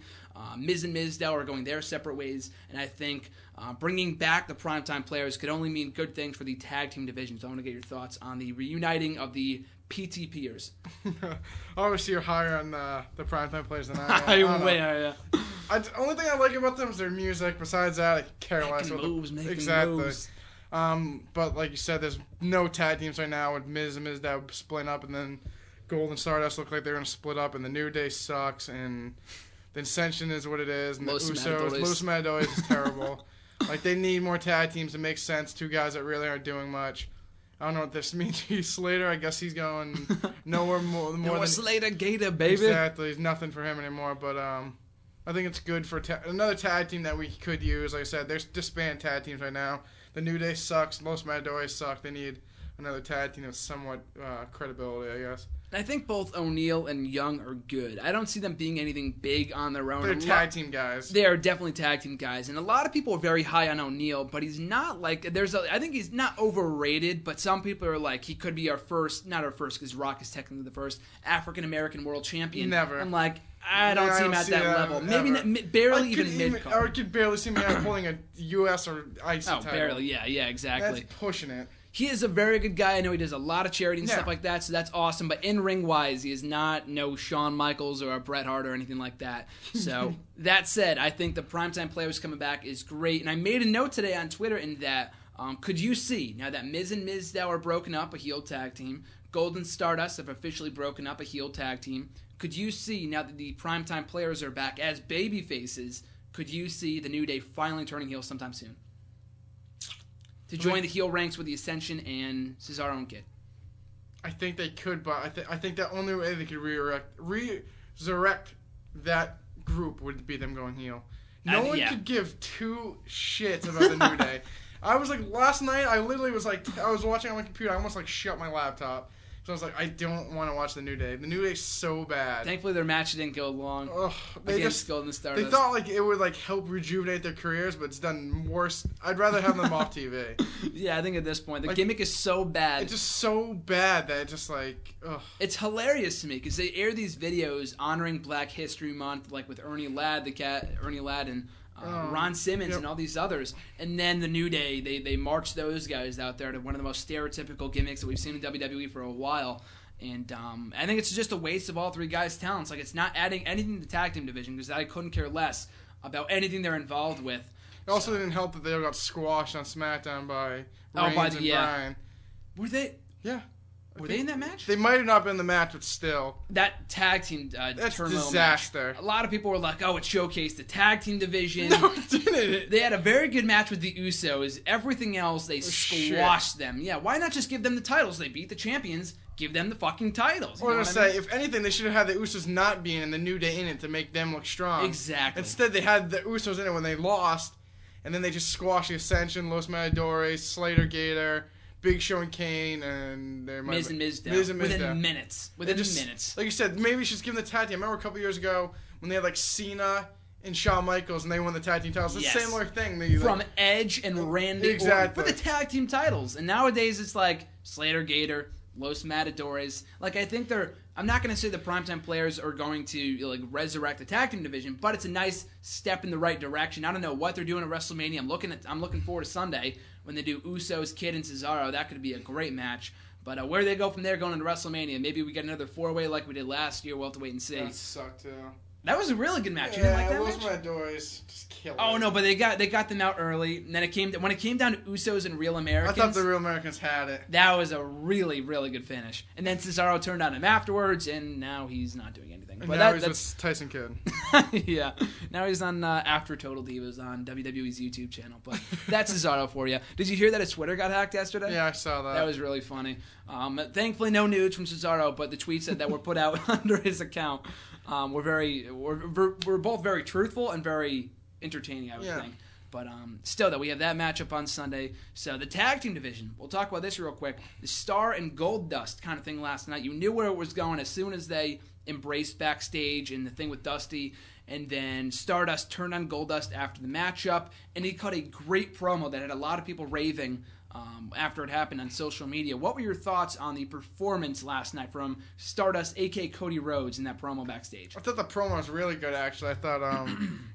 S3: Miz and Mizdow are going their separate ways, and I think bringing back the Primetime Players could only mean good things for the tag team division. So I want to get your thoughts on the reuniting of the PTPers.
S4: Obviously, you're higher on the Primetime Players than I am.
S3: Yeah.
S4: The only thing I like about them is their music. Besides that, I care less.
S3: Making moves.
S4: But like you said, there's no tag teams right now with Miz and Mizdow splitting up, and then Gold and Stardust look like they're going to split up, and the New Day sucks, and the Ascension is what it is, and
S3: Los
S4: the Usos, Los Matadores is terrible. Like, they need more tag teams. It makes sense. Two guys that really aren't doing much. I don't know what this means. Slater, I guess he's going nowhere more than
S3: Slater Gator, baby.
S4: Exactly. There's nothing for him anymore, but I think it's good for another tag team that we could use. Like I said, there's disbanded tag teams right now. The New Day sucks. Los Matadores suck. They need another tag team with somewhat credibility, I guess.
S3: I think both O'Neil and Young are good. I don't see them being anything big on their own.
S4: They're tag team guys.
S3: They are definitely tag team guys. And a lot of people are very high on O'Neil, but he's not like, I think he's not overrated, but some people are like, he could be not our first, because Rock is technically the first African-American world champion.
S4: Never.
S3: I'm like, I don't see him at that level. Maybe barely even mid-card.
S4: Or I could barely see him pulling a U.S. or IC title.
S3: Barely. Yeah, exactly.
S4: That's pushing it.
S3: He is a very good guy. I know he does a lot of charity and stuff like that, so that's awesome. But in-ring wise, he is not no Shawn Michaels or a Bret Hart or anything like that. So that said, I think the Primetime Players coming back is great. And I made a note today on Twitter in that could you see, now that Miz and Mizdow are broken up, a heel tag team, Gold and Stardust have officially broken up, a heel tag team, could you see, now that the Primetime Players are back as baby faces, could you see the New Day finally turning heel sometime soon? To join the heel ranks with the Ascension and Cesaro and Kid.
S4: I think they could, but I think the only way they could resurrect that group would be them going heel. No one could give two shits about the New Day. I was like, last night, I literally was like, I was watching on my computer, I almost like shut my laptop. So I was like, I don't want to watch the New Day. The New Day's so bad.
S3: Thankfully, their match didn't go long. Against Gold and Stardust.
S4: They thought like it would like help rejuvenate their careers, but it's done worse. I'd rather have them off TV.
S3: Yeah, I think at this point the gimmick is so bad.
S4: It's just so bad that it's just like, ugh.
S3: It's hilarious to me because they air these videos honoring Black History Month, like with Ernie Ladd, and Ron Simmons and all these others, and then the New Day, they march those guys out there to one of the most stereotypical gimmicks that we've seen in WWE for a while, and I think it's just a waste of all three guys' talents. Like, it's not adding anything to the tag team division because I couldn't care less about anything they're involved with.
S4: It also didn't help that they got squashed on SmackDown by Reigns and Bryan.
S3: Were they?
S4: Yeah.
S3: Were they in that match?
S4: They might have not been in the match, but still.
S3: That tag team
S4: that's
S3: match.
S4: disaster.
S3: A lot of people were like, oh, it showcased the tag team division.
S4: No, it didn't.
S3: They had a very good match with the Usos. Everything else, they squashed them. Yeah, why not just give them the titles? They beat the champions give them the fucking titles.
S4: I was going to say, if anything, they should have had the Usos not being in the New Day in it to make them look strong.
S3: Exactly.
S4: Instead, they had the Usos in it when they lost, and then they just squashed the Ascension, Los Matadores, Slater Gator, Big Show and Kane, and
S3: Miz and Mizdow. Within minutes. Within minutes.
S4: Like you said, maybe you should give them the tag team. I remember a couple years ago when they had like Cena and Shawn Michaels, and they won the tag team titles. It's a similar thing.
S3: From Edge and Randy Orton for the tag team titles. And nowadays it's like Slater Gator, Los Matadores. Like, I think I'm not going to say the primetime players are going to like resurrect the tag team division, but it's a nice step in the right direction. I don't know what they're doing at WrestleMania. I'm looking forward to Sunday when they do Usos, Kid, and Cesaro. That could be a great match. But where they go from there going into WrestleMania, maybe we get another 4-way like we did last year. We'll have to wait and see.
S4: That sucked, too.
S3: That was a really good match. You didn't like that
S4: Los
S3: match?
S4: Matadores just killed it.
S3: Oh no, but they got them out early, and then when it came down to Usos and Real Americans.
S4: I thought the Real Americans had it.
S3: That was a really, really good finish. And then Cesaro turned on him afterwards, and now he's not doing anything.
S4: And
S3: but
S4: now he's with Tyson Kidd.
S3: Yeah, now he's on After Total Divas on WWE's YouTube channel. But that's Cesaro for you. Did you hear that his Twitter got hacked yesterday?
S4: Yeah, I saw that.
S3: That was really funny. Thankfully, no nudes from Cesaro, but the tweets that were put out under his account we're both very truthful and very entertaining, I would think. But still, though, we have that matchup on Sunday. So the tag team division, we'll talk about this real quick. The Star and Goldust kind of thing last night. You knew where it was going as soon as they embraced backstage and the thing with Dusty. And then Stardust turned on Goldust after the matchup, and he cut a great promo that had a lot of people raving after it happened on social media. What were your thoughts on the performance last night from Stardust, a.k.a. Cody Rhodes, in that promo backstage?
S4: I thought the promo was really good, actually. I thought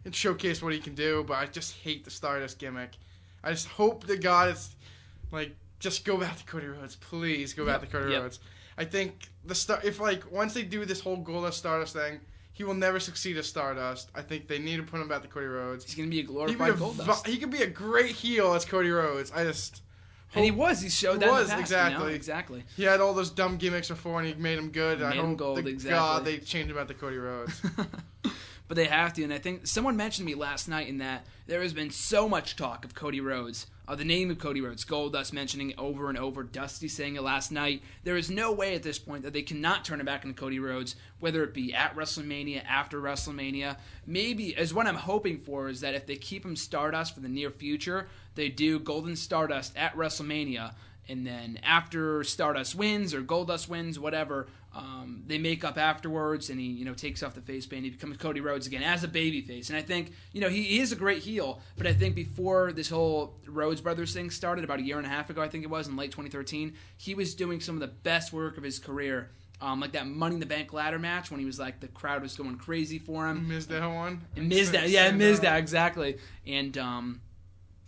S4: it showcased what he can do, but I just hate the Stardust gimmick. I just hope to God it's, like, just go back to Cody Rhodes. Please go back to Cody Rhodes. I think once they do this whole Goldust Stardust thing, he will never succeed as Stardust. I think they need to put him back to Cody Rhodes.
S3: He's going to be a glorified Goldust.
S4: He could be a great heel as Cody Rhodes.
S3: And he was. He showed that in the past,
S4: exactly.
S3: You know? Exactly.
S4: He had all those dumb gimmicks before, and he made them good.
S3: I hope
S4: gold, God, they changed him out to Cody Rhodes.
S3: But they have to, and I think someone mentioned to me last night in that there has been so much talk of Cody Rhodes, the name of Cody Rhodes, Goldust mentioning it over and over, Dusty saying it last night. There is no way at this point that they cannot turn it back into Cody Rhodes, whether it be at WrestleMania, after WrestleMania. Maybe, as what I'm hoping for, is that if they keep him Stardust for the near future, they do Golden Stardust at WrestleMania, and then after Stardust wins or Goldust wins, whatever, they make up afterwards, and he takes off the face paint. He becomes Cody Rhodes again as a babyface. And I think he is a great heel, but I think before this whole Rhodes Brothers thing started about a year and a half ago, I think it was in late 2013, he was doing some of the best work of his career. Like that Money in the Bank ladder match when he was like the crowd was going crazy for him.
S4: Mizdow one.
S3: Mizdow, exactly. And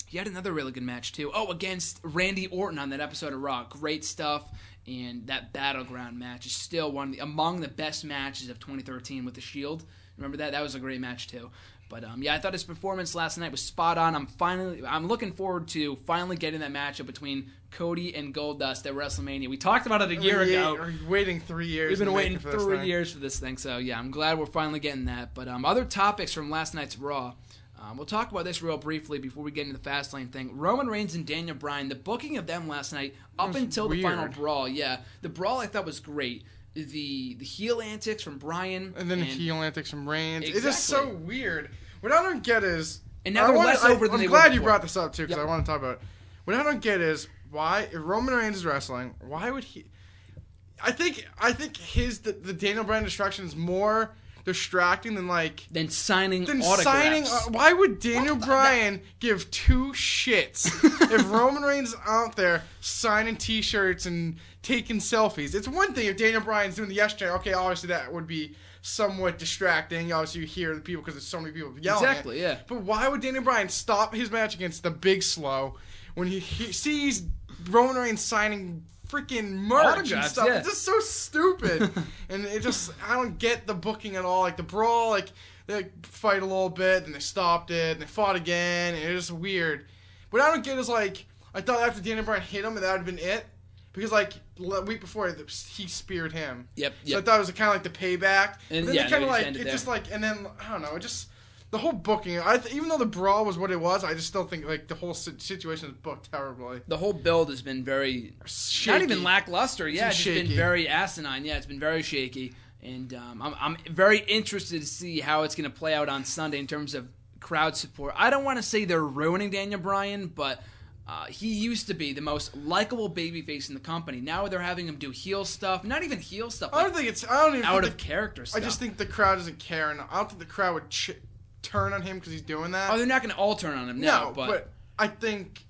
S3: he had another really good match too. Oh, against Randy Orton on that episode of Raw. Great stuff. And that Battleground match is still among the best matches of 2013 with the Shield. Remember that? That was a great match too. But I thought his performance last night was spot on. I'm looking forward to finally getting that matchup between Cody and Goldust at WrestleMania. We talked about it a year ago.
S4: We're waiting 3 years.
S3: We've been waiting 3 years for this thing. So yeah, I'm glad we're finally getting that. But other topics from last night's Raw. We'll talk about this real briefly before we get into the Fastlane thing. Roman Reigns and Daniel Bryan, the booking of them last night up until the final brawl. Yeah, the brawl I thought was great. The heel antics from Bryan.
S4: And then the heel antics from Reigns. Exactly. It's just so weird. What I don't get is...
S3: And now they're less over than they were
S4: I'm glad
S3: before.
S4: you brought this up, too, because I want to talk about it. What I don't get is, why, if Roman Reigns is wrestling, why would he... I think the Daniel Bryan distraction is more distracting than
S3: signing autographs.
S4: Why would Daniel Bryan give two shits if Roman Reigns is out there signing T-shirts and taking selfies? It's one thing if Daniel Bryan's doing the yes chant. Okay, obviously that would be somewhat distracting. Obviously you hear the people because there's so many people yelling.
S3: Exactly, yeah.
S4: But why would Daniel Bryan stop his match against the Big Slow when he sees Roman Reigns signing freaking merch and stuff?
S3: Yeah.
S4: It's just so stupid. And I don't get the booking at all. Like the brawl, they fight a little bit, and they stopped it, and they fought again, and it's just weird. What I don't get is I thought after Daniel Bryan hit him, that would have been it. Because the week before, he speared him.
S3: Yep.
S4: So I thought it was kind of like the payback.
S3: And
S4: then
S3: yeah,
S4: they kind of
S3: and then, I don't know,
S4: the whole booking, even though the brawl was what it was, I just still think like the whole situation is booked terribly.
S3: The whole build has been very
S4: shaky.
S3: Not even lackluster. Yeah, it's been very asinine. Yeah, it's been very shaky, and I'm very interested to see how it's going to play out on Sunday in terms of crowd support. I don't want to say they're ruining Daniel Bryan, but he used to be the most likable babyface in the company. Now they're having him do heel stuff. Not even heel stuff.
S4: I don't think it's. I don't even
S3: out
S4: think
S3: of character stuff.
S4: I just think the crowd doesn't care, and I don't think the crowd would turn on him because he's doing that.
S3: Oh, they're not going to all turn on him. No,
S4: but I think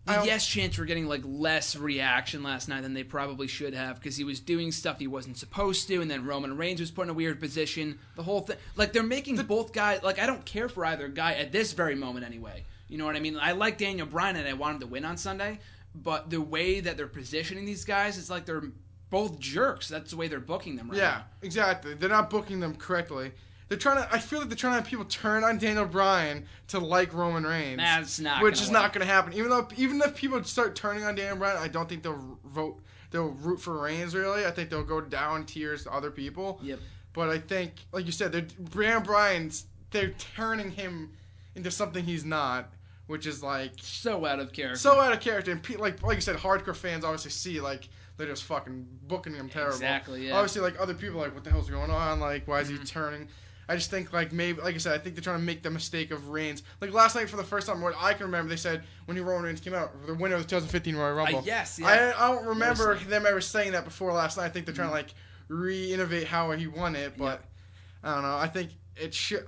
S3: the yes chants were getting like less reaction last night than they probably should have because he was doing stuff he wasn't supposed to, and then Roman Reigns was put in a weird position. The whole thing, like they're making both guys. Like I don't care for either guy at this very moment anyway. You know what I mean? I like Daniel Bryan and I want him to win on Sunday, but the way that they're positioning these guys, it's like they're both jerks. That's the way they're booking them right now.
S4: Yeah, exactly. They're not booking them correctly. They're trying to. I feel like they're trying to have people turn on Daniel Bryan to like Roman Reigns.
S3: That's not.
S4: Which is not going to happen. Even if people start turning on Daniel Bryan, I don't think they'll vote. They'll root for Reigns. Really, I think they'll go down tiers to other people.
S3: Yep.
S4: But I think, like you said, Daniel Bryan's. They're turning him into something he's not, which is like
S3: so out of character.
S4: So out of character, and like you said, hardcore fans obviously see like. They're just fucking booking him terrible.
S3: Exactly. Yeah.
S4: Obviously, like other people, are like what the hell's going on? Like, why is he turning? I just think, like, maybe, like I said, I think they're trying to make the mistake of Reigns. Like, last night, for the first time, what I can remember, they said, when Roman Reigns came out, the winner of the 2015 Royal Rumble.
S3: Yes, yeah.
S4: I don't remember them ever saying that before last night. I think they're trying to, like, re-innovate how he won it, but I don't know. I think it should...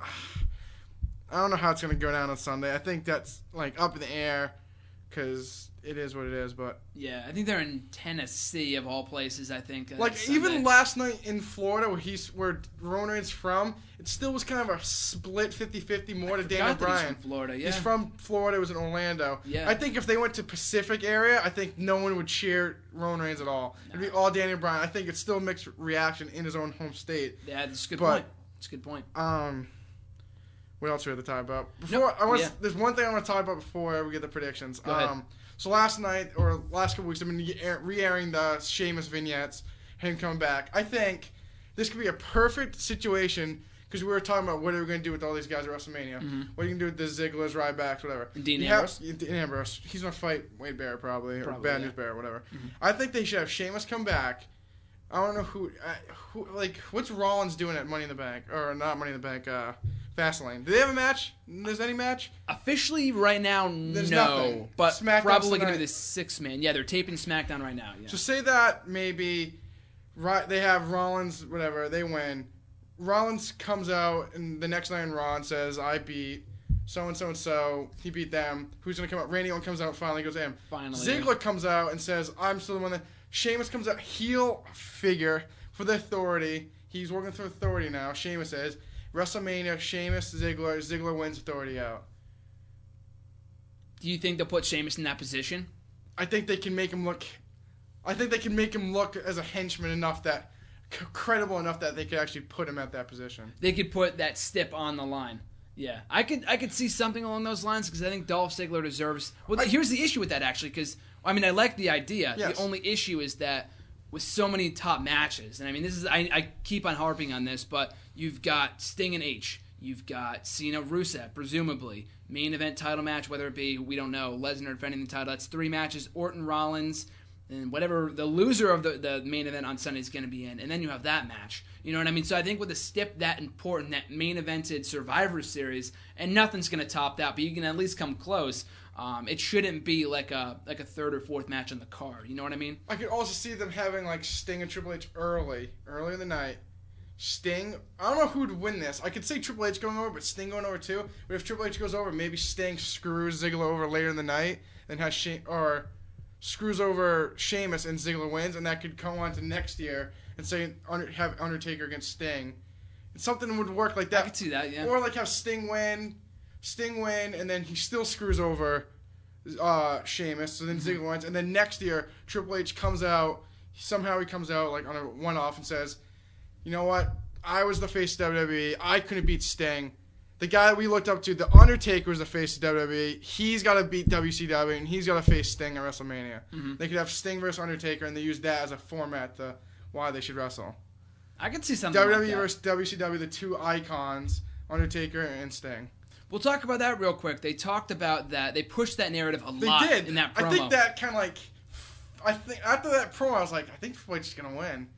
S4: I don't know how it's going to go down on Sunday. I think that's, like, up in the air, because... It is what it is, but...
S3: Yeah, I think they're in Tennessee, of all places, I think.
S4: Like,
S3: Sunday.
S4: even last night in Florida, where Roman Reigns from, it still was kind of a split 50-50 more to Daniel Bryan.
S3: He's from Florida, yeah.
S4: He's from Florida. It was in Orlando.
S3: Yeah.
S4: I think if they went to Pacific area, I think no one would cheer Roman Reigns at all. No. It'd be all Daniel Bryan. I think it's still a mixed reaction in his own home state.
S3: Yeah, that's a good point. It's a good point.
S4: What else do we have to talk about? There's one thing I want to talk about before we get the predictions.
S3: Go ahead.
S4: So last night, or last couple weeks, I've been re-airing the Sheamus vignettes, him coming back. I think this could be a perfect situation, because we were talking about what are we going to do with all these guys at WrestleMania. Mm-hmm. What are you going to do with the Zigglers, Rybacks, whatever.
S3: Dean Ambrose?
S4: Dean Ambrose. He's going to fight Wade Barrett, probably or Bad News Barrett, whatever. Mm-hmm. I think they should have Sheamus come back. I don't know who what's Rollins doing at Money in the Bank? Or not Money in the Bank, Fastlane. Do they have a match? There's any match?
S3: Officially, right now,
S4: there's
S3: no.
S4: Nothing.
S3: But
S4: SmackDown's
S3: probably going to be the 6-man. Yeah, they're taping SmackDown right now. Yeah.
S4: So say that maybe they have Rollins, whatever, they win. Rollins comes out and the next night in Raw and says, I beat so-and-so and so. He beat them. Who's going to come out? Randy Orton comes out and finally goes, damn.
S3: Finally.
S4: Ziggler comes out and says, I'm still the one that... Sheamus comes out, heel figure for the Authority. He's working through Authority now. Sheamus says, WrestleMania, Sheamus, Ziggler wins Authority out.
S3: Do you think they'll put Sheamus in that position?
S4: I think they can make him look... I think they can make him look as a henchman enough that... credible enough that they could actually put him at that position.
S3: They could put that stip on the line. Yeah. I could see something along those lines because I think Dolph Ziggler deserves... Well, here's the issue with that, actually, because... I mean, I like the idea. Yes. The only issue is that with so many top matches, and I mean, this is I keep on harping on this, but you've got Sting and H, you've got Cena Rusev, presumably main event title match, whether it be we don't know Lesnar defending the title. That's 3 matches. Orton Rollins, and whatever the loser of the main event on Sunday is going to be in, and then you have that match. You know what I mean? So I think with a stip that important, that main evented Survivor Series, and nothing's going to top that, but you can at least come close. It shouldn't be like a third or fourth match on the card. You know what I mean?
S4: I could also see them having like Sting and Triple H early in the night. Sting, I don't know who would win this. I could say Triple H going over, but Sting going over too. But if Triple H goes over, maybe Sting screws Ziggler over later in the night, and has screws over Sheamus and Ziggler wins, and that could go on to next year and say have Undertaker against Sting. And something would work like that.
S3: I could see that, yeah.
S4: Or like have Sting win, and then he still screws over Sheamus, so then Ziggler wins, and then next year Triple H comes out, somehow he comes out like on a one-off and says, you know what, I was the face of WWE, I couldn't beat Sting. The guy we looked up to, The Undertaker, was the face of WWE. He's got to beat WCW, and he's got to face Sting at WrestleMania. Mm-hmm. They could have Sting versus Undertaker, and they use that as a format to why they should wrestle.
S3: I could see something
S4: WWE
S3: like that.
S4: versus WCW, the 2 icons, Undertaker and Sting.
S3: We'll talk about that real quick. They talked about that. They pushed that narrative a lot in that promo.
S4: I think that kind of like... I think after that promo, I was like, I think Triple H is going to win.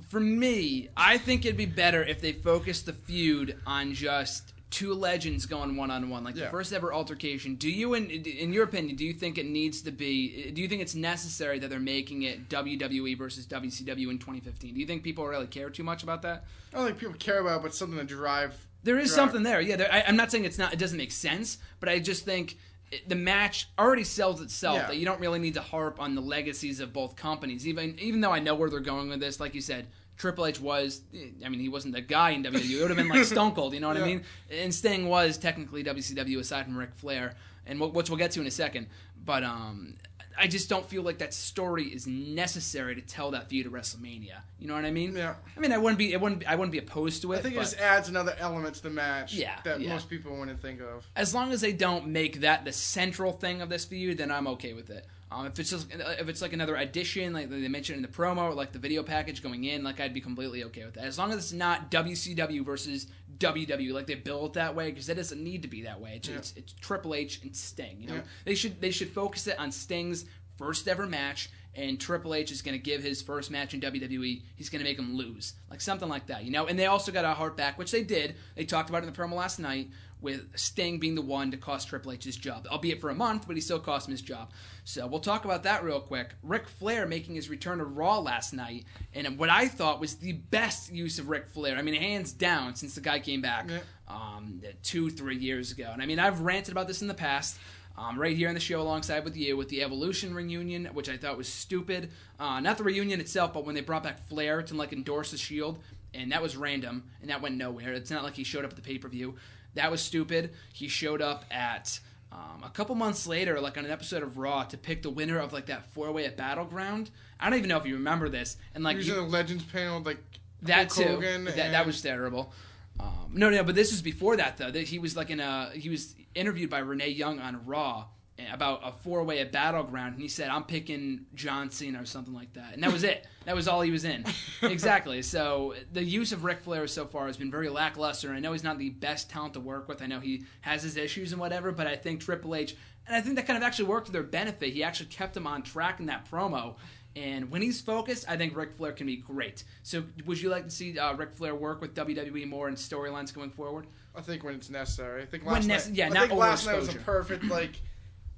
S3: For me, I think it'd be better if they focused the feud on just two legends going one-on-one, like the first ever altercation. Do you, in your opinion, do you think it needs to be? Do you think it's necessary that they're making it WWE versus WCW in 2015? Do you think people really care too much about that?
S4: I don't think people care about it, but something to drive.
S3: There is something there. Yeah, I'm not saying it's not. It doesn't make sense, but I just think the match already sells itself. That you don't really need to harp on the legacies of both companies. Even though I know where they're going with this, like you said. Triple H was, he wasn't the guy in WWE. It would have been like Stone Cold, you know what I mean? And Sting was technically WCW aside from Ric Flair, and which we'll get to in a second. But I just don't feel like that story is necessary to tell that feud at WrestleMania. You know what I mean?
S4: Yeah.
S3: I mean, I wouldn't be opposed to it.
S4: I think it just adds another element to the match that
S3: yeah.
S4: most people wouldn't think of.
S3: As long as they don't make that the central thing of this feud, then I'm okay with it. If it's like another addition, like they mentioned in the promo, or like the video package going in, like I'd be completely okay with that. As long as it's not WCW versus WWE, like they build it that way, because it doesn't need to be that way. It's Triple H and Sting. You know, they should focus it on Sting's first ever match, and Triple H is going to give his first match in WWE. He's going to make him lose, like something like that. You know, and they also got a heart back, which they did. They talked about it in the promo last night, with Sting being the one to cost Triple H his job. Albeit for a month, but he still cost him his job. So we'll talk about that real quick. Ric Flair making his return to Raw last night, and what I thought was the best use of Ric Flair. I mean, hands down, since the guy came back 2-3 years ago. And I mean, I've ranted about this in the past. Right here on the show alongside with you with the Evolution reunion, which I thought was stupid. Not the reunion itself, but when they brought back Flair to like endorse the Shield, and that was random, and that went nowhere. It's not like he showed up at the pay-per-view. That was stupid. He showed up at a couple months later, like on an episode of Raw, to pick the winner of like that 4-way at Battleground. I don't even know if you remember this. And like
S4: he was in a Legends panel with like
S3: that
S4: Hulk
S3: too.
S4: Hogan
S3: That was terrible. No, but this was before that though. He was like he was interviewed by Renee Young on Raw about a 4-way at Battleground, and he said, "I'm picking John Cena" or something like that, and that was it. That was all he was in. Exactly. So the use of Ric Flair so far has been very lackluster. I know he's not the best talent to work with. I know he has his issues and whatever, but I think Triple H, and I think that kind of actually worked to their benefit. He actually kept him on track in that promo. And when he's focused, I think Ric Flair can be great. So would you like to see Ric Flair work with WWE more in storylines going forward?
S4: I think when it's necessary. I think last night was a perfect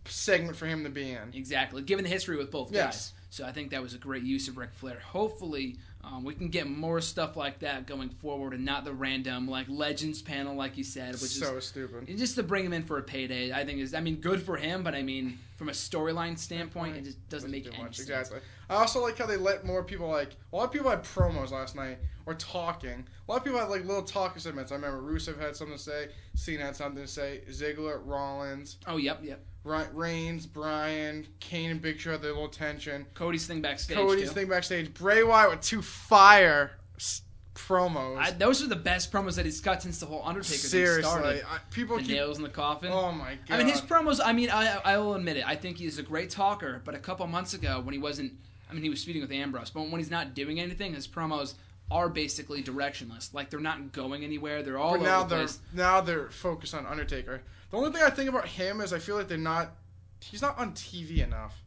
S4: segment for him to be in.
S3: Exactly, given the history with both guys. So I think that was a great use of Ric Flair. Hopefully, we can get more stuff like that going forward, and not the random like Legends panel, like you said, which
S4: so
S3: is
S4: stupid.
S3: Just to bring him in for a payday. I think good for him, but I mean, from a storyline standpoint, it just doesn't make any sense.
S4: Exactly. I also like how they let more people a lot of people had promos last night or talking. A lot of people had like little talking segments. I remember Rusev had something to say, Cena had something to say, Ziggler, Rollins.
S3: Oh, yep.
S4: Reigns, Bryan, Kane, and Big Show had their little tension.
S3: Cody's thing backstage.
S4: Bray Wyatt with 2 fire promos.
S3: Those are the best promos that he's got since the whole Undertaker
S4: Seriously,
S3: thing started. Nails in the coffin.
S4: Oh my god!
S3: I mean, his promos. I mean, I will admit it. I think he's a great talker. But a couple months ago, when he wasn't, he was feuding with Ambrose. But when he's not doing anything, his promos are basically directionless. Like they're not going anywhere. They're all over the place.
S4: Now they're focused on Undertaker. The only thing I think about him is I feel like he's not on TV enough.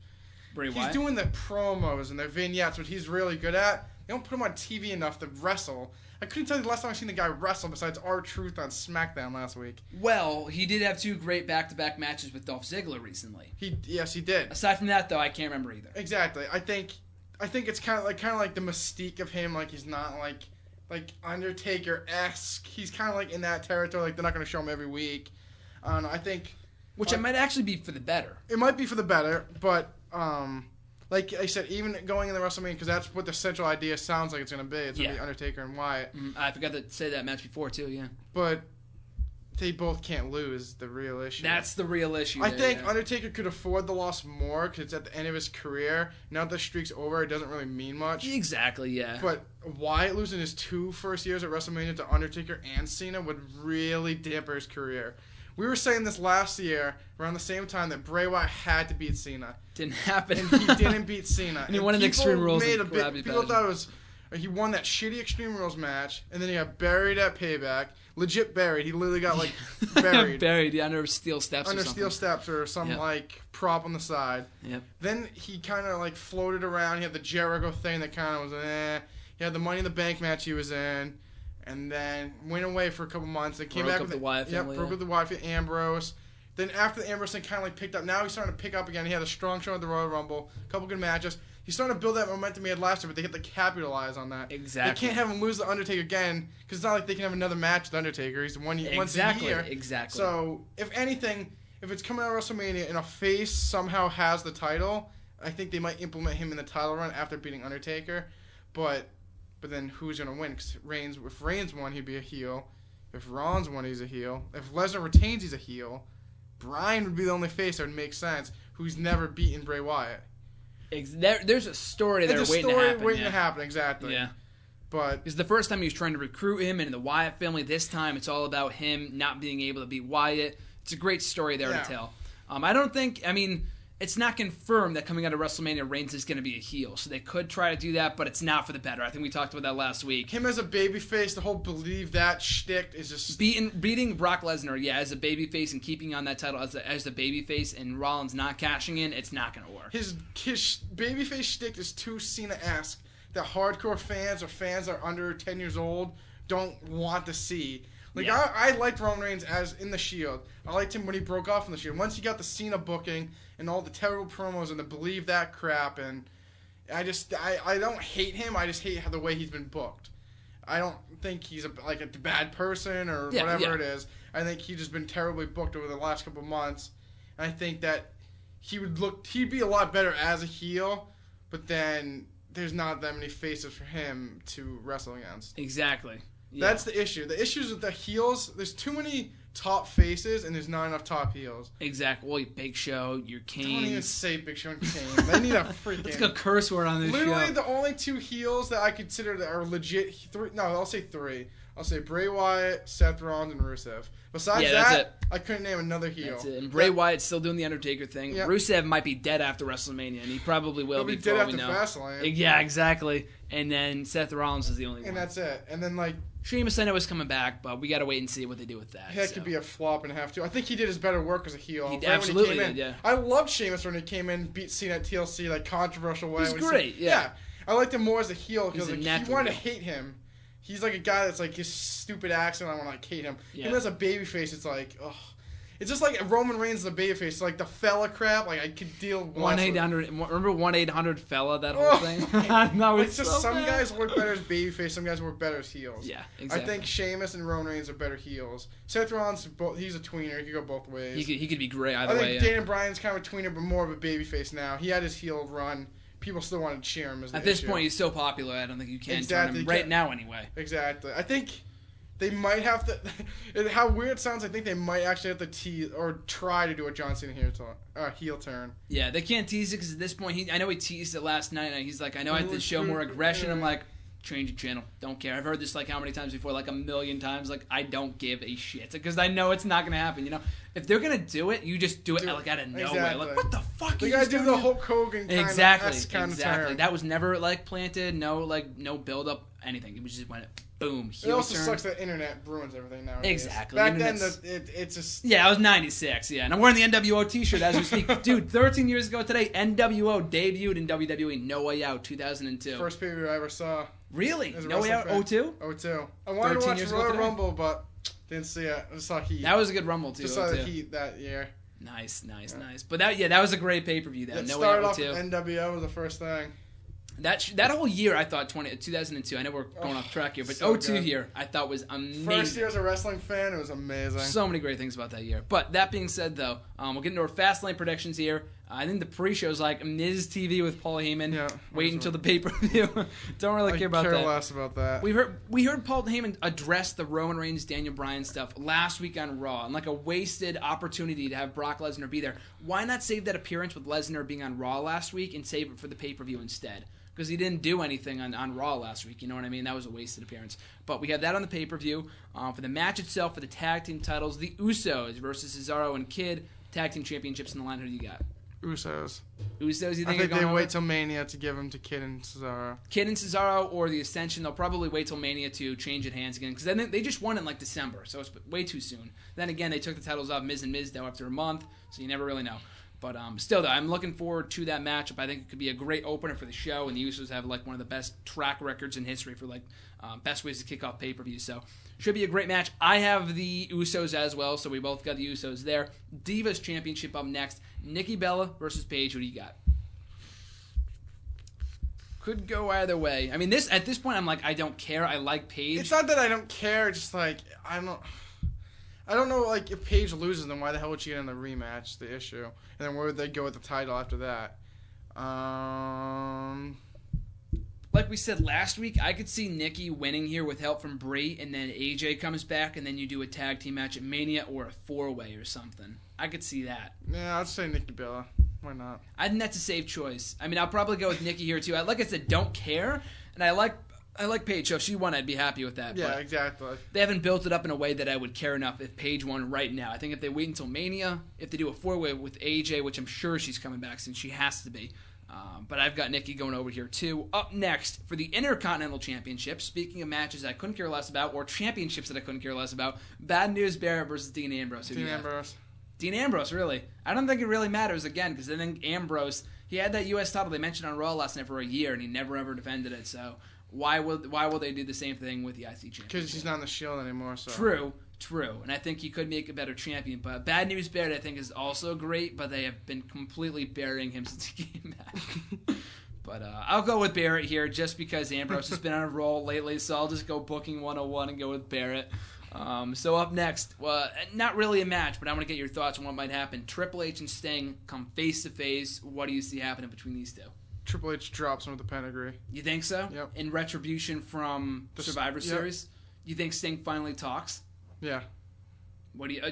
S3: Bray
S4: He's
S3: Wyatt?
S4: doing the promos and the vignettes, what he's really good at. They don't put him on TV enough to wrestle. I couldn't tell you the last time I've seen the guy wrestle besides R-Truth on SmackDown last week.
S3: Well, he did have 2 great back-to-back matches with Dolph Ziggler recently.
S4: Yes, he did.
S3: Aside from that, though, I can't remember either.
S4: Exactly. I think it's kind of like the mystique of him. Like he's not like Undertaker-esque. He's kind of like in that territory. Like they're not going to show him every week. I think,
S3: which it might actually be for the better.
S4: It might be for the better, but like I said, even going in the WrestleMania, because that's what the central idea sounds like it's going to be. It's going to be Undertaker and Wyatt.
S3: I forgot to say that match before too. Yeah,
S4: but they both can't lose. The real issue.
S3: That's the real issue.
S4: I think Undertaker could afford the loss more because it's at the end of his career. Now that the streak's over, it doesn't really mean much.
S3: Exactly. Yeah.
S4: But Wyatt losing his 2 first years at WrestleMania to Undertaker and Cena would really damper his career. We were saying this last year, around the same time, that Bray Wyatt had to beat Cena.
S3: Didn't happen.
S4: And he didn't beat Cena.
S3: And he won an Extreme Rules.
S4: People thought it was He won that shitty Extreme Rules match, and then he got buried at Payback. Legit buried. He literally got, like, buried.
S3: Buried under steel steps
S4: under
S3: or something.
S4: steel steps or some, like, prop on the side.
S3: Yep.
S4: Then he kind of, like, floated around. He had the Jericho thing that kind of was, He had the Money in the Bank match he was in. And then went away for a couple months. And came back with
S3: the Wyatt family.
S4: Broke up the Wyatt family, Ambrose. Then after the Ambrose thing kind of, like, picked up. Now he's starting to pick up again. He had a strong show at the Royal Rumble. A couple good matches. He's starting to build that momentum he had last year, but they have to capitalize on that.
S3: Exactly.
S4: They can't have him lose the Undertaker again, because it's not like they can have another match with the Undertaker. He's once a year.
S3: Exactly.
S4: So, if anything, if it's coming out of WrestleMania and a face somehow has the title, I think they might implement him in the title run after beating Undertaker. But then who's going to win? Because if Reigns won, he'd be a heel. If Rollins won, he's a heel. If Lesnar retains, he's a heel. Bryan would be the only face that would make sense, who's never beaten Bray Wyatt.
S3: There's a story there waiting to happen.
S4: Exactly.
S3: Yeah.
S4: But
S3: it's the first time he was trying to recruit him into the Wyatt family. This time, it's all about him not being able to beat Wyatt. It's a great story there to tell. It's not confirmed that coming out of WrestleMania, Reigns is going to be a heel. So they could try to do that, but it's not for the better. I think we talked about that last week.
S4: Him as a babyface, the whole believe that shtick is just...
S3: Beating Brock Lesnar, as a babyface and keeping on that title as a babyface and Rollins not cashing in, it's not going to work.
S4: His babyface shtick is too Cena-esque that hardcore fans or fans that are under 10 years old don't want to see. I liked Roman Reigns as in the Shield. I liked him when he broke off from the Shield. Once he got the Cena booking and all the terrible promos and the believe that crap, and I don't hate him. I just hate the way he's been booked. I don't think he's a bad person or whatever it is. I think he's just been terribly booked over the last couple of months. And I think that he'd be a lot better as a heel, but then there's not that many faces for him to wrestle against.
S3: Exactly. Yeah.
S4: That's the issue. The issue is with the heels. There's too many top faces, and there's not enough top heels.
S3: Exactly. Well, your Big Show, your Kane.
S4: Don't even say Big Show and Kane. They need a freaking...
S3: It's a curse word on this show.
S4: Literally, the only two heels that I consider that are legit... I'll say three. I'll say Bray Wyatt, Seth Rollins, and Rusev. Besides that, I couldn't name another heel.
S3: That's it. And Bray Wyatt's still doing the Undertaker thing. Yep. Rusev might be dead after WrestleMania, and he probably will be
S4: dead after Fastlane.
S3: Yeah, exactly. And then Seth Rollins is the only one.
S4: And that's it. And then,
S3: Sheamus, I know, is coming back, but we got to wait and see what they do with that.
S4: That could be a flop and a half, too. I think he did his better work as a heel.
S3: He absolutely did, yeah.
S4: I loved Sheamus when he came in, beat Cena at TLC, controversial way.
S3: He's great, yeah.
S4: I liked him more as a heel because you wanted to hate him. He's a guy that's his stupid accent. I want to hate him. Yeah. Him as a babyface, it's ugh. It's just like Roman Reigns as a babyface. The fella crap. I could deal.
S3: 1-800. Remember 1-800 fella? That whole thing. No,
S4: it's just some guys work better as babyface. Some guys work better as heels.
S3: Yeah, exactly.
S4: I think Sheamus and Roman Reigns are better heels. Seth Rollins, he's a tweener. He could go both ways.
S3: He could be great either way.
S4: I think Daniel Bryan's kind of a tweener, but more of a babyface now. He had his heel run. People still want to cheer him. At
S3: this point, he's so popular. I don't think you can turn him right now anyway.
S4: Exactly. I think they might have to. How weird it sounds. I think they might actually have to tease or try to do a John Cena heel turn.
S3: Yeah, they can't tease it because at this point, I know he teased it last night. And he's like, I know I have to show more aggression. I'm like, change the channel. Don't care. I've heard this how many times before? A million times. I don't give a shit because I know it's not gonna happen. If they're gonna do it, you just do it out of nowhere.
S4: Exactly.
S3: What the fuck?
S4: You gotta do the Hulk Hogan kind of
S3: exactly. That was never planted. No build up. Anything. It was just went boom.
S4: It also sucks that internet ruins everything nowadays.
S3: Exactly.
S4: Back then, it's just...
S3: Yeah, I was 96, and I'm wearing the NWO t-shirt as we speak. Dude, 13 years ago today, NWO debuted in WWE No Way Out 2002.
S4: First pay-per-view I ever saw.
S3: Really? No Way Out 02?
S4: 02. I wanted to watch Royal Rumble, but didn't see it. I just saw Heat.
S3: That was a good Rumble, too.
S4: Just saw the Heat that year.
S3: Nice. But that was a great pay-per-view, then. No Way Out 02.
S4: Started off with NWO was the first thing.
S3: That whole year, I thought 2002. I know we're going off track here, but
S4: so
S3: 02
S4: good.
S3: here, I thought was amazing.
S4: First year as a wrestling fan, it was amazing.
S3: So many great things about that year. But that being said, though, we'll get into our Fastlane predictions here. I think the pre-show's Miz TV with Paul Heyman. Yeah, wait until the pay-per-view. Don't really care about that.
S4: I care less about that.
S3: We heard Paul Heyman address the Roman Reigns, Daniel Bryan stuff last week on Raw, and a wasted opportunity to have Brock Lesnar be there. Why not save that appearance with Lesnar being on Raw last week and save it for the pay-per-view instead? Because he didn't do anything on Raw last week, you know what I mean? That was a wasted appearance. But we have that on the pay-per-view. For the match itself, for the tag team titles, the Usos versus Cesaro and Kid, tag team championships in the line. Who do you got?
S4: Usos.
S3: Usos, you
S4: I
S3: think
S4: think they
S3: over?
S4: wait till Mania to give him to Kid and Cesaro.
S3: Kid and Cesaro or the Ascension, they'll probably wait till Mania to change it hands again because then they just won in like December, so it's way too soon. Then again, they took the titles off Miz and Mizdow after a month, so you never really know. But still, though, I'm looking forward to that matchup. I think it could be a great opener for the show, and the Usos have like one of the best track records in history for like best ways to kick off pay-per-view. So should be a great match. I have the Usos as well, so we both got the Usos there. Divas Championship up next. Nikki Bella versus Paige. What do you got? Could go either way. I mean, at this point, I'm like, I don't care. I like Paige.
S4: It's not that I don't care. Just like I don't know. Like if Paige loses, then why the hell would she get in the rematch? The issue, and then where would they go with the title after that?
S3: Like we said last week, I could see Nikki winning here with help from Brie, and then AJ comes back, and then you do a tag team match at Mania or a 4-way or something. I could see that.
S4: Yeah, I'd say Nikki Bella. Why not?
S3: I think that's a safe choice. I mean, I'll probably go with Nikki here too. Like I said, don't care, and I like Paige. So if she won, I'd be happy with that.
S4: Yeah,
S3: but
S4: exactly.
S3: they haven't built it up in a way that I would care enough if Paige won right now. I think if they wait until Mania, if they do a 4-way with AJ, which I'm sure she's coming back since she has to be. But I've got Nikki going over here too. Up next for the Intercontinental Championship, speaking of matches I couldn't care less about, or championships that I couldn't care less about, Bad News Barrett versus Dean Ambrose.
S4: Dean Ambrose.
S3: Dean Ambrose, really? I don't think it really matters, again, because I think Ambrose, he had that U.S. title they mentioned on Raw last night for a year, and he never ever defended it, so why will they do the same thing with the IC Championship?
S4: Because he's not in the Shield anymore, so...
S3: True, and I think he could make a better champion, but Bad News Barrett I think is also great, but they have been completely burying him since he came back. But I'll go with Barrett here just because Ambrose has been on a roll lately, so I'll just go booking 101 and go with Barrett. So up next, not really a match, but I want to get your thoughts on what might happen. Triple H and Sting come face-to-face. What do you see happening between these two?
S4: Triple H drops him with the pedigree.
S3: You think so?
S4: Yep.
S3: In retribution from the Survivor Series? You think Sting finally talks?
S4: Yeah.
S3: What do you?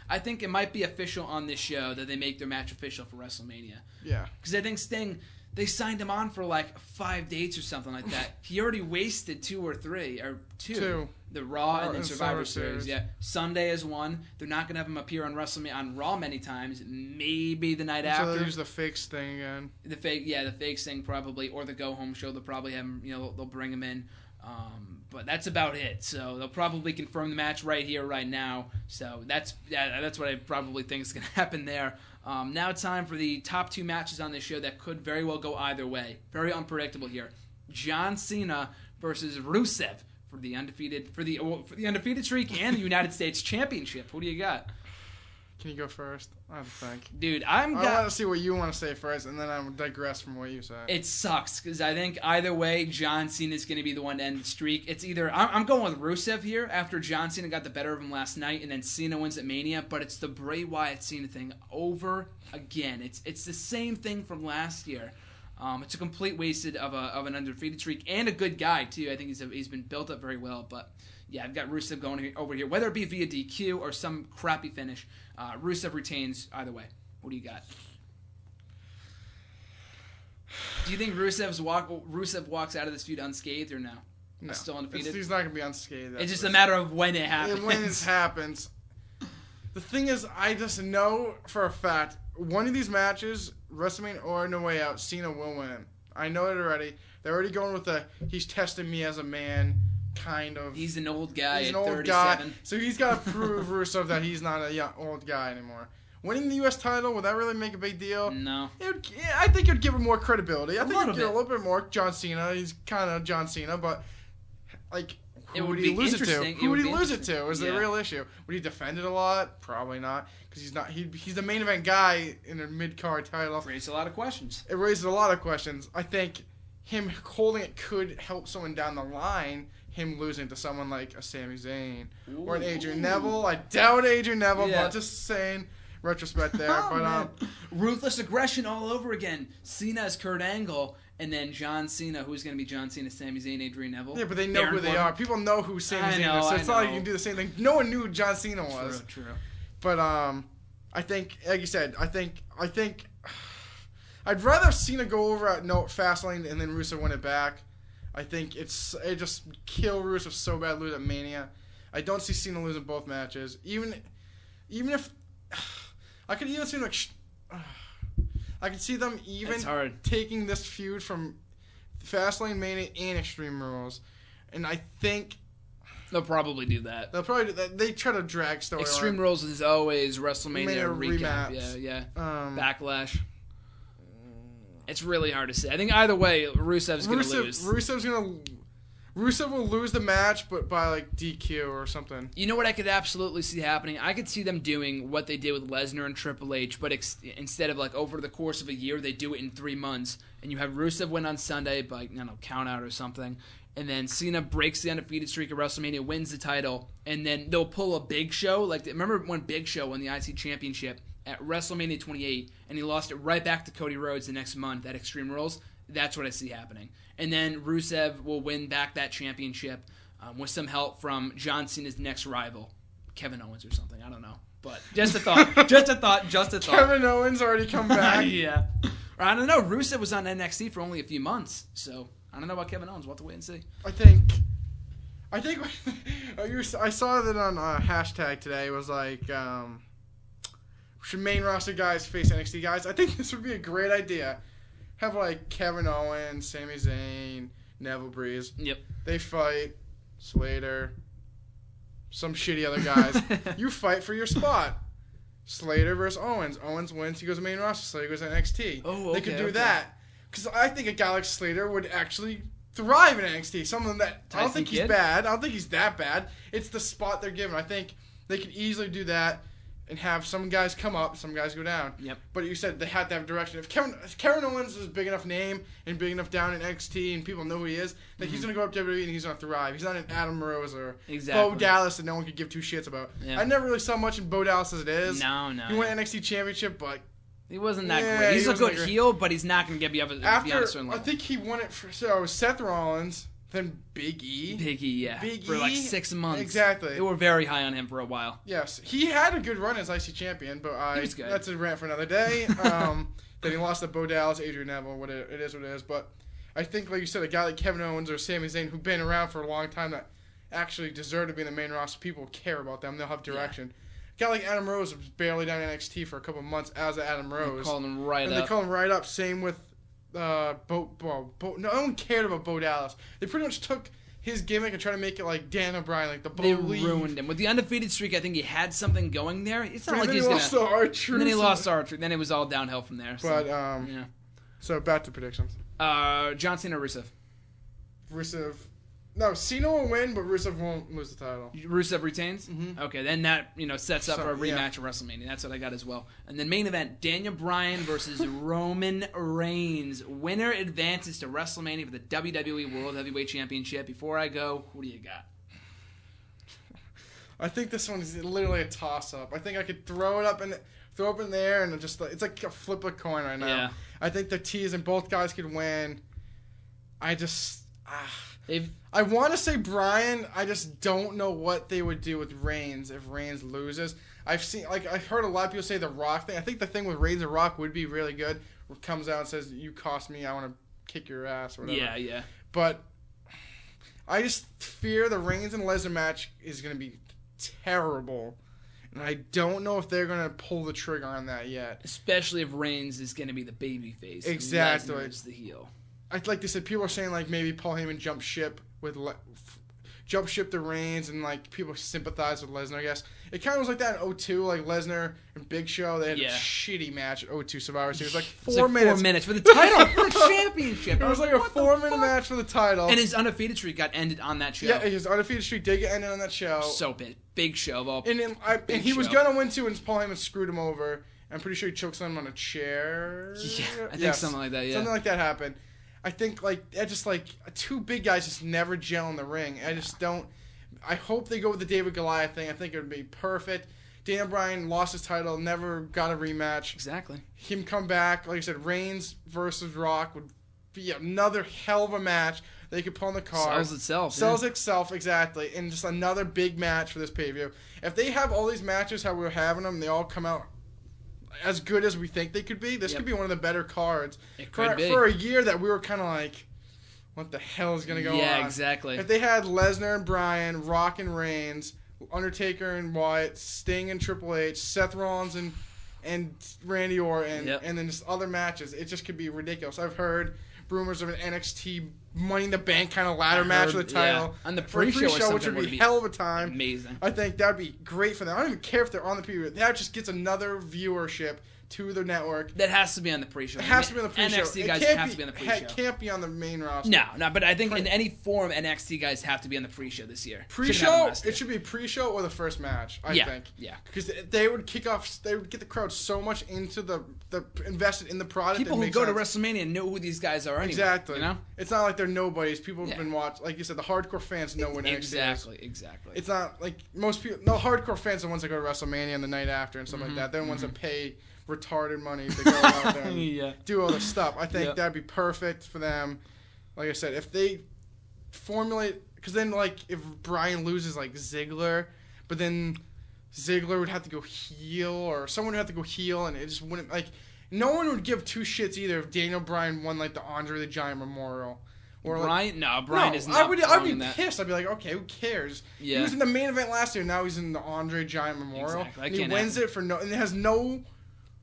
S3: I think it might be official on this show that they make their match official for WrestleMania.
S4: Yeah.
S3: Because I think Sting, they signed him on for like 5 dates or something like that. He already wasted 2 or 3 or two. The Raw and then Survivor Series. Yeah. Sunday is one. They're not gonna have him appear on WrestleMania on Raw many times. Maybe the night after.
S4: So they'll use the fake Sting again.
S3: The fake Sting probably, or the Go Home show. They'll probably have him. They'll bring him in. But that's about it. So they'll probably confirm the match right here, right now. So that's what I probably think is going to happen there. Now it's time for the top 2 matches on this show that could very well go either way. Very unpredictable here. John Cena versus Rusev for the undefeated streak and the United States Championship. Who do you got?
S4: Can you go first? I have to think.
S3: Dude, I
S4: want to see what you want to say first, and then I will digress from what you say.
S3: It sucks, because I think either way, John Cena is going to be the one to end the streak. It's either... I'm going with Rusev here, after John Cena got the better of him last night, and then Cena wins at Mania, but it's the Bray Wyatt Cena thing over again. It's the same thing from last year. It's a complete wasted of an undefeated streak, and a good guy, too. I think he's been built up very well, but... Yeah, I've got Rusev going over here, whether it be via DQ or some crappy finish. Rusev retains either way. What do you got? Do you think Rusev walks out of this feud unscathed or no?
S4: No.
S3: Still undefeated?
S4: He's not going to be unscathed.
S3: It's just a matter of when it happens.
S4: When it happens. The thing is, I just know for a fact, one of these matches, WrestleMania or No Way Out, Cena will win. I know it already. They're already going with he's testing me as a man. Kind of.
S3: He's an old guy.
S4: He's an
S3: at
S4: old
S3: 37.
S4: guy, so he's got to prove Rusev that he's not a young, old guy anymore. Winning the U.S. title, would that really make a big deal?
S3: No.
S4: I think it would give him more credibility. I think it'd
S3: bit.
S4: give a little bit more John Cena. He's kind of John Cena, but like, who would he lose it to? Who would he lose it to? Is the real issue. Would he defend it a lot? Probably not, because he's not. He's the main event guy in a mid-card title.
S3: Raises a lot of questions.
S4: It raises a lot of questions. I think him holding it could help someone down the line. Him losing to someone like a Sami Zayn or an Adrian Neville. I doubt Adrian Neville, but just saying retrospect there. But
S3: ruthless aggression all over again. Cena as Kurt Angle, and then John Cena. Who's going to be John Cena? Sami Zayn, Adrian Neville.
S4: Yeah, but they know who they are. People know who Sami Zayn is, so it's not like you can do the same thing. No one knew who John Cena was.
S3: True.
S4: But I think, like you said, I think I'd rather Cena go over at Fastlane and then Rusev win it back. I think it just kill Rusev so bad lose at Mania. I don't see Cena losing both matches. Even if I could even see I can see them even
S3: It's hard.
S4: taking this feud from Fastlane, Mania, and Extreme Rules. And I think
S3: They'll probably do that.
S4: they'll probably do that. They try to drag storyline.
S3: Extreme Rules is always WrestleMania
S4: Mania
S3: recap.
S4: remaps.
S3: Yeah.
S4: Backlash.
S3: It's really hard to say. I think either way, Rusev's going to lose.
S4: Rusev will lose the match, but by like DQ or something.
S3: You know what I could absolutely see happening? I could see them doing what they did with Lesnar and Triple H, but instead of like over the course of a year, they do it in 3 months. And you have Rusev win on Sunday by, count out or something. And then Cena breaks the undefeated streak at WrestleMania, wins the title, and then they'll pull a Big Show. Like, remember when Big Show won the IC Championship at WrestleMania 28, and he lost it right back to Cody Rhodes the next month at Extreme Rules? That's what I see happening. And then Rusev will win back that championship with some help from John Cena's next rival, Kevin Owens or something. I don't know. But just a thought. just a thought.
S4: Kevin Owens already come back.
S3: Yeah. Or I don't know. Rusev was on NXT for only a few months, so I don't know about Kevin Owens. We'll have to wait and see.
S4: I think I saw that on hashtag today. It was like, should main roster guys face NXT guys? I think this would be a great idea. Have like Kevin Owens, Sami Zayn, Neville Breeze.
S3: Yep.
S4: They fight Slater, some shitty other guys. You fight for your spot. Slater versus Owens. Owens wins. He goes to main roster. Slater goes to NXT.
S3: Oh, okay.
S4: They could do that. Because I think a guy like Slater would actually thrive in NXT. Someone that I don't think he's bad. I don't think he's that bad. It's the spot they're given. I think they could easily do that and have some guys come up, some guys go down.
S3: Yep.
S4: But you said they had to have direction. If Kevin Owens is a big enough name and big enough down in NXT and people know who he is, that he's going to go up to WWE and he's going to thrive. He's not an Adam Rose or Bo Dallas that no one could give two shits about. Yeah. I never really saw much in Bo Dallas as it is.
S3: No.
S4: He won NXT Championship, but
S3: he wasn't that great. He's a good heel, but he's not going to get beyond a certain level.
S4: I think he won it for Seth Rollins, then Big E.
S3: For like 6 months.
S4: Exactly.
S3: They were very high on him for a while.
S4: Yes. He had a good run as IC champion, but
S3: he was good.
S4: That's a rant for another day. Then he lost to Bo Dallas, Adrian Neville, it is what it is. But I think, like you said, a guy like Kevin Owens or Sami Zayn, who've been around for a long time, that actually deserve to be in the main roster. People care about them. They'll have direction. A guy like Adam Rose was barely down in NXT for a couple months as Adam Rose.
S3: They called him right up.
S4: And they call him right up. Same with no one cared about Bo Dallas. They pretty much took his gimmick and tried to make it like Daniel Bryan, like the Bo Leave.
S3: They ruined him. With the undefeated streak, I think he had something going there. It's not like
S4: he's
S3: going
S4: to R-Truth.
S3: And then he lost R-Truth. Then it was all downhill from there.
S4: But, So, back to predictions.
S3: John Cena or Rusev?
S4: Rusev. No, Cena will win, but Rusev won't lose the title.
S3: Rusev retains?
S4: Mm-hmm.
S3: Okay, then that sets up for a rematch at WrestleMania. That's what I got as well. And then main event, Daniel Bryan versus Roman Reigns. Winner advances to WrestleMania for the WWE World Heavyweight Championship. Before I go, who do you got?
S4: I think this one is literally a toss-up. I think I could throw it up in there, and just it's like a flip a coin right now.
S3: Yeah.
S4: I think the tease and both guys could win. I want to say Bryan. I just don't know what they would do with Reigns if Reigns loses. I've heard a lot of people say the Rock thing. I think the thing with Reigns and Rock would be really good. Where comes out and says, "You cost me. I want to kick your ass," or whatever.
S3: Yeah.
S4: But I just fear the Reigns and Lesnar match is going to be terrible. And I don't know if they're going to pull the trigger on that yet.
S3: Especially if Reigns is going to be the babyface.
S4: Exactly.
S3: And Lesnar is the heel.
S4: Like they said, people are saying like maybe Paul Heyman jump ship the Reigns, and like people sympathize with Lesnar. I guess it kind of was like that in 02, like Lesnar and Big Show. They had a shitty match at 02 Survivor Series. It was like 4 minutes.
S3: 4 minutes for the title, for the championship.
S4: It was like a 4-minute match for the title.
S3: And his undefeated streak got ended on that show.
S4: Yeah, his undefeated streak did get ended on that show.
S3: So Big Show of all.
S4: And he was gonna win too, and Paul Heyman screwed him over. I'm pretty sure he choked him on a chair.
S3: Yeah, I think something like that. Yeah,
S4: something like that happened. I think two big guys just never gel in the ring. I just don't. I hope they go with the David Goliath thing. I think it would be perfect. Daniel Bryan lost his title, never got a rematch.
S3: Exactly.
S4: Him come back, like I said, Reigns versus Rock would be another hell of a match. They could put on the card. Sells itself, exactly. And just another big match for this pay-per-view. If they have all these matches how we're having them, they all come out as good as we think they could be, this could be one of the better cards.
S3: It could be.
S4: For a year that we were kind of like, what the hell is going to go on?
S3: Yeah, exactly.
S4: If they had Lesnar and Bryan, Rock and Reigns, Undertaker and Wyatt, Sting and Triple H, Seth Rollins and and Randy Orton,
S3: Yep.
S4: and then just other matches. It just could be ridiculous. I've heard rumors of an NXT Money in the Bank kind of ladder match for the title.
S3: On the
S4: For a
S3: pre-show, or
S4: which would be hell of a time.
S3: Amazing.
S4: I think that would be great for them. I don't even care if they're on the preview. That just gets another viewership to the network.
S3: That has to be on the pre-show.
S4: It has to be on the pre-show.
S3: NXT guys have to be on the pre-show.
S4: It can't be on the main roster.
S3: No, but I think in any form, NXT guys have to be on the pre-show this year.
S4: Pre-show, it should be pre-show or the first match, I think.
S3: Yeah.
S4: Because they would kick off, they would get the crowd so much into the invested in the product.
S3: People who go to WrestleMania know who these guys are anyway.
S4: Exactly.
S3: You know?
S4: It's not like they're nobodies. People have been watching, like you said, the hardcore fans know what NXT is.
S3: Exactly.
S4: It's not like most people, no, hardcore fans are the ones that go to WrestleMania on the night after and stuff like that. They're the ones that pay retarded money to go out there and do all this stuff. I think that'd be perfect for them. Like I said, if they formulate, because then like if Bryan loses like Ziggler, but then Ziggler would have to go heel or someone would have to go heel, and it just wouldn't like. No one would give two shits either if Daniel Bryan won like the Andre the Giant Memorial. Or
S3: Bryan is not.
S4: I'd be pissed. I'd be like, okay, who cares?
S3: Yeah.
S4: He was in the main event last year. Now he's in the Andre Giant Memorial.
S3: Exactly.
S4: And he wins it for no, and it has no.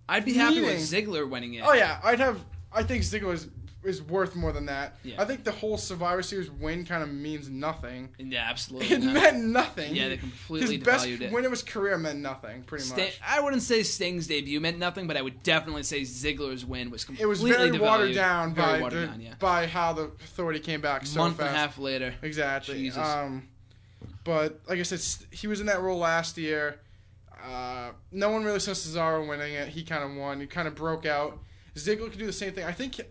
S3: I'd be happy with Ziggler winning it.
S4: Oh yeah, I think Ziggler is worth more than that.
S3: Yeah.
S4: I think the whole Survivor Series win kind of means nothing.
S3: Yeah, absolutely.
S4: It meant nothing.
S3: Yeah, they completely
S4: His best
S3: devalued it.
S4: win of his career meant nothing, pretty much.
S3: I wouldn't say Sting's debut meant nothing, but I would definitely say Ziggler's win was completely devalued.
S4: It was very watered down
S3: by
S4: by how the Authority came back so
S3: month
S4: fast.
S3: and a half later.
S4: Exactly.
S3: Jesus.
S4: But like I said, he was in that role last year. No one really saw Cesaro winning it. He kind of won. He kind of broke out. Ziggler could do the same thing. I think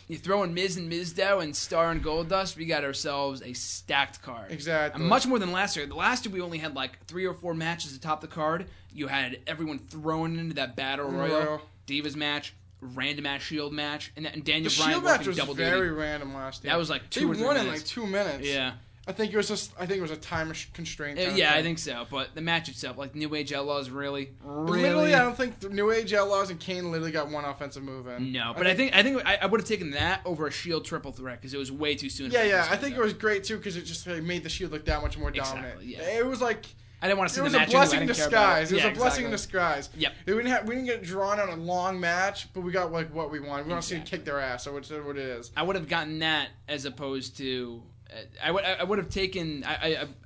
S3: you throw in Miz and Mizdow and Star and Goldust, we got ourselves a stacked card.
S4: Exactly.
S3: Much more than last year. The last year we only had like 3 or 4 matches to top the card. You had everyone thrown into that Battle Royal, Divas match, random ass Shield match, and Daniel Bryan
S4: Shield match
S3: working
S4: was
S3: double
S4: very
S3: duty.
S4: random last year.
S3: That was like 2 or 3
S4: They won
S3: minutes.
S4: in like 2 minutes.
S3: Yeah.
S4: I think it was a time constraint.
S3: Yeah, I think so. But the match itself, like New Age Outlaws, really.
S4: Literally, I don't think the New Age Outlaws and Kane literally got one offensive move in.
S3: No, but I think I would have taken that over a Shield triple threat because it was way too soon.
S4: Yeah. I think it was great too because it just made the Shield look that much more dominant.
S3: Exactly, yeah.
S4: It was like.
S3: I didn't want to see the match.
S4: It was a blessing in disguise. It was a blessing in disguise.
S3: Yep.
S4: We didn't get drawn on a long match, but we got like what we wanted. We want to see them kick their ass. So it's what it is.
S3: I would have gotten that as opposed to. I would have taken.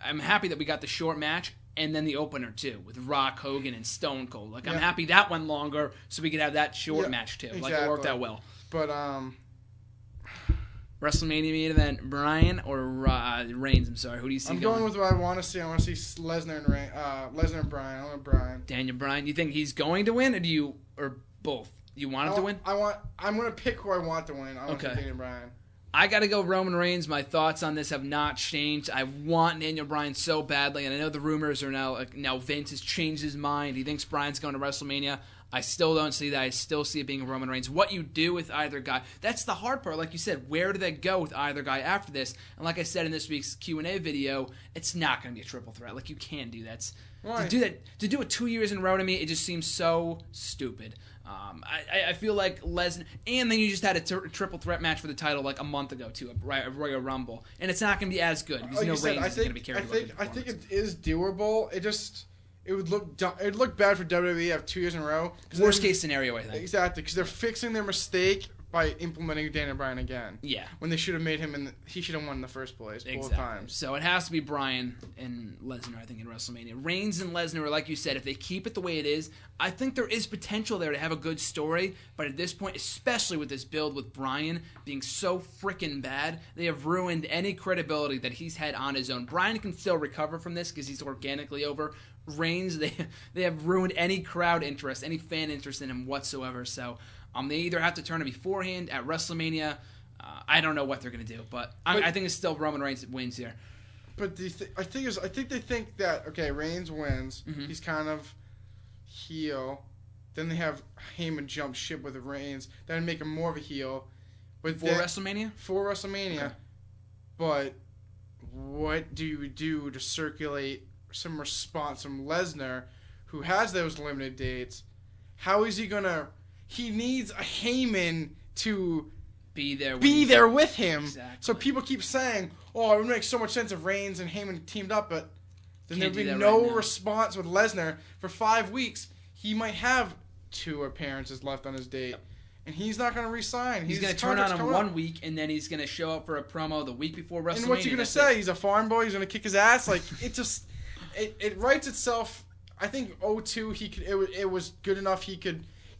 S3: I'm happy that we got the short match and then the opener too with Rock, Hogan, and Stone Cold. Like I'm happy that went longer so we could have that short match too.
S4: Exactly.
S3: Like it worked out well.
S4: But
S3: WrestleMania main event, Bryan or Reigns? I'm sorry. Who do you see?
S4: I'm going with what I want to see. I want to see Lesnar and Bryan. I want Bryan.
S3: Daniel Bryan. You think he's going to win, or both? You want him to win?
S4: I'm going to pick who I want to win. I want to Daniel Bryan.
S3: I got to go Roman Reigns. My thoughts on this have not changed. I want Daniel Bryan so badly, and I know the rumors are now Vince has changed his mind. He thinks Bryan's going to WrestleMania. I still don't see that. I still see it being Roman Reigns. What you do with either guy, that's the hard part. Like you said, where do they go with either guy after this? And like I said in this week's Q&A video, it's not going to be a triple threat. Like you can't do that.
S4: Right.
S3: To do it 2 years in a row to me, it just seems so stupid. I feel like Lesnar, and then you just had a triple threat match for the title like a month ago too, a Royal Rumble, and it's not going to be as good because Reigns is going to be carried.
S4: I think it is doable. It would look bad for WWE to have 2 years in a row.
S3: Worst case scenario, I think.
S4: Exactly, because they're fixing their mistake by implementing Daniel Bryan again.
S3: Yeah.
S4: When they should have made him, he should have won in the first place both times.
S3: So it has to be Bryan and Lesnar, I think, in WrestleMania. Reigns and Lesnar, like you said, if they keep it the way it is, I think there is potential there to have a good story. But at this point, especially with this build with Bryan being so freaking bad, they have ruined any credibility that he's had on his own. Bryan can still recover from this because he's organically over. Reigns, they have ruined any crowd interest, any fan interest in him whatsoever. So they either have to turn it beforehand at WrestleMania. I don't know what they're going to do, but I think it's still Roman Reigns that wins here.
S4: But I think they think that Reigns wins. Mm-hmm. He's kind of heel. Then they have Heyman jump ship with Reigns. That would make him more of a heel. But
S3: WrestleMania?
S4: For WrestleMania. Okay. But what do you do to circulate some response from Lesnar, who has those limited dates? How is he gonna? He needs a Heyman to be there with him.
S3: Exactly.
S4: So people keep saying, "Oh, it would make so much sense if Reigns and Heyman teamed up," but then there'd be no response with Lesnar for 5 weeks. He might have 2 appearances left on his date. And he's not going to resign.
S3: He's going to turn on him 1 week, and then he's going to show up for a promo the week before WrestleMania.
S4: And what's he going to say? He's a farm boy? He's going to kick his ass? Like, it writes itself. I think 02, it was good enough. He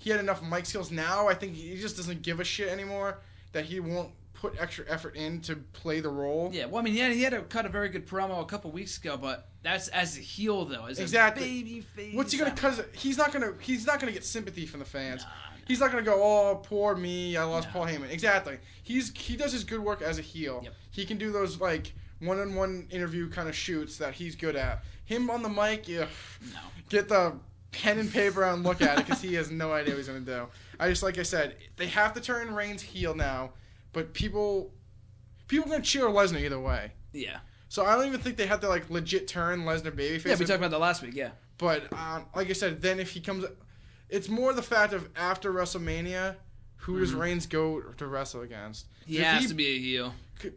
S4: had enough mic skills. Now I think he just doesn't give a shit anymore that he won't put extra effort in to play the role.
S3: Yeah, well, I mean, he had to cut a very good promo a couple weeks ago, but that's as a heel though, as a baby face.
S4: What's he gonna? Cause he's not gonna get sympathy from the fans. Nah. He's not gonna go, oh, poor me, I lost Paul Heyman. Exactly. He does his good work as a heel. Yep. He can do those like one-on-one interview kind of shoots that he's good at. Him on the mic, get the pen and paper out and look at it because he has no idea what he's gonna do. Like I said, they have to turn Reigns heel now. But people are going to cheer Lesnar either way. Yeah. So I don't even think they have to, like, legit turn Lesnar babyface.
S3: Yeah, we talked about that last week, yeah.
S4: But, like I said, then if he comes... It's more the fact of after WrestleMania, who does Reigns go to wrestle against?
S3: He has to be a heel.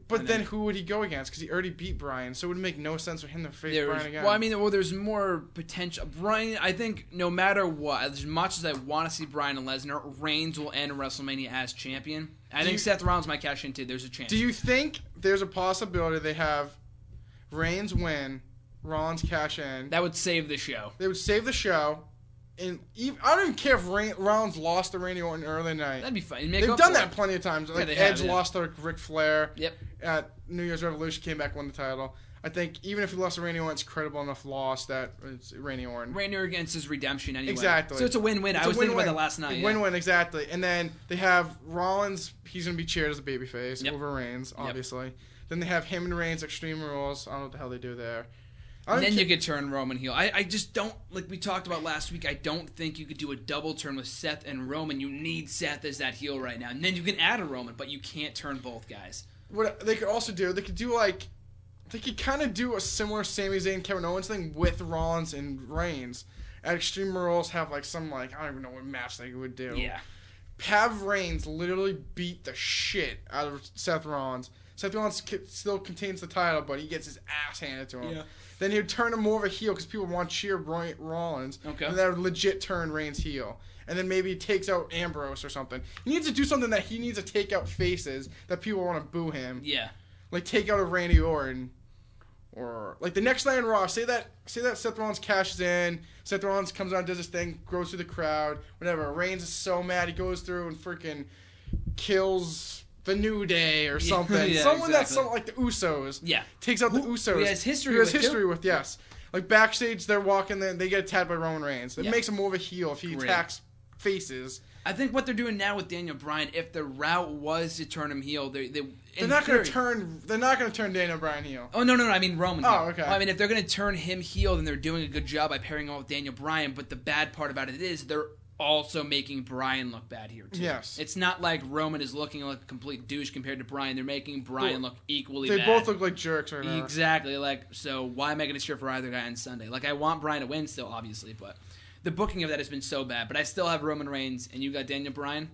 S4: But then who would he go against? Because he already beat Bryan, so it would make no sense for him to face Bryan again.
S3: Well, I mean, there's more potential. Bryan, I think no matter what, as much as I want to see Bryan and Lesnar, Reigns will end WrestleMania as champion. I think Seth Rollins might cash in too. There's a chance. Do
S4: you think there's a possibility they have Reigns win, Rollins cash in?
S3: That would save the show.
S4: They would save the show. And I don't even care if Rollins lost to Randy Orton early night.
S3: That'd be fine.
S4: They've done that plenty of times. Like Edge lost to Ric Flair.
S3: Yep.
S4: At New Year's Revolution, came back, won the title. I think even if he lost to Randy Orton, it's credible enough loss that it's Randy Orton.
S3: Randy against his redemption anyway.
S4: Exactly.
S3: So it's a win-win. I was thinking about that last night.
S4: Win-win, exactly. And then they have Rollins. He's going to be cheered as a babyface over Reigns, obviously. Yep. Then they have him and Reigns, Extreme Rules. I don't know what the hell they do there.
S3: And then you could turn Roman heel. I just don't, like we talked about last week, I don't think you could do a double turn with Seth and Roman. You need Seth as that heel right now. And then you can add a Roman, but you can't turn both guys.
S4: What they could also do, they could kind of do a similar Sami Zayn, Kevin Owens thing with Rollins and Reigns. At Extreme Rules, have like some, like, I don't even know what match they would do.
S3: Yeah.
S4: Have Reigns literally beat the shit out of Seth Rollins. Seth Rollins still contains the title, but he gets his ass handed to him. Yeah. Then he would turn him more of a heel because people want to cheer Rollins.
S3: Okay.
S4: And that would legit turn Reigns heel. And then maybe he takes out Ambrose or something. He needs to do something that he needs to take out faces that people want to boo him.
S3: Yeah.
S4: Like take out a Randy Orton. Or like the next night in Raw, say that Seth Rollins cashes in, Seth Rollins comes out and does his thing, goes through the crowd, whatever. Reigns is so mad he goes through and freaking kills the New Day or something.
S3: Yeah,
S4: Someone
S3: exactly.
S4: that's something like the Usos.
S3: Yeah.
S4: Takes out the Usos.
S3: Who he has history with,
S4: yes. Like backstage, they're walking, they get attacked by Roman Reigns. It makes him more of a heel if he attacks faces.
S3: I think what they're doing now with Daniel Bryan, if the route was to turn him heel, they're
S4: not going to turn Daniel Bryan heel.
S3: Oh no, I mean Roman. Heel.
S4: Oh, okay.
S3: I mean, if they're going to turn him heel, then they're doing a good job by pairing him with Daniel Bryan. But the bad part about it is they're also making Bryan look bad here too.
S4: Yes.
S3: It's not like Roman is looking like a complete douche compared to Bryan. They're making Bryan look equally
S4: bad.
S3: They
S4: both look like jerks right now.
S3: Exactly. Like, so why am I going to cheer for either guy on Sunday? Like, I want Bryan to win still, obviously, but the booking of that has been so bad. But I still have Roman Reigns, and you got Daniel Bryan.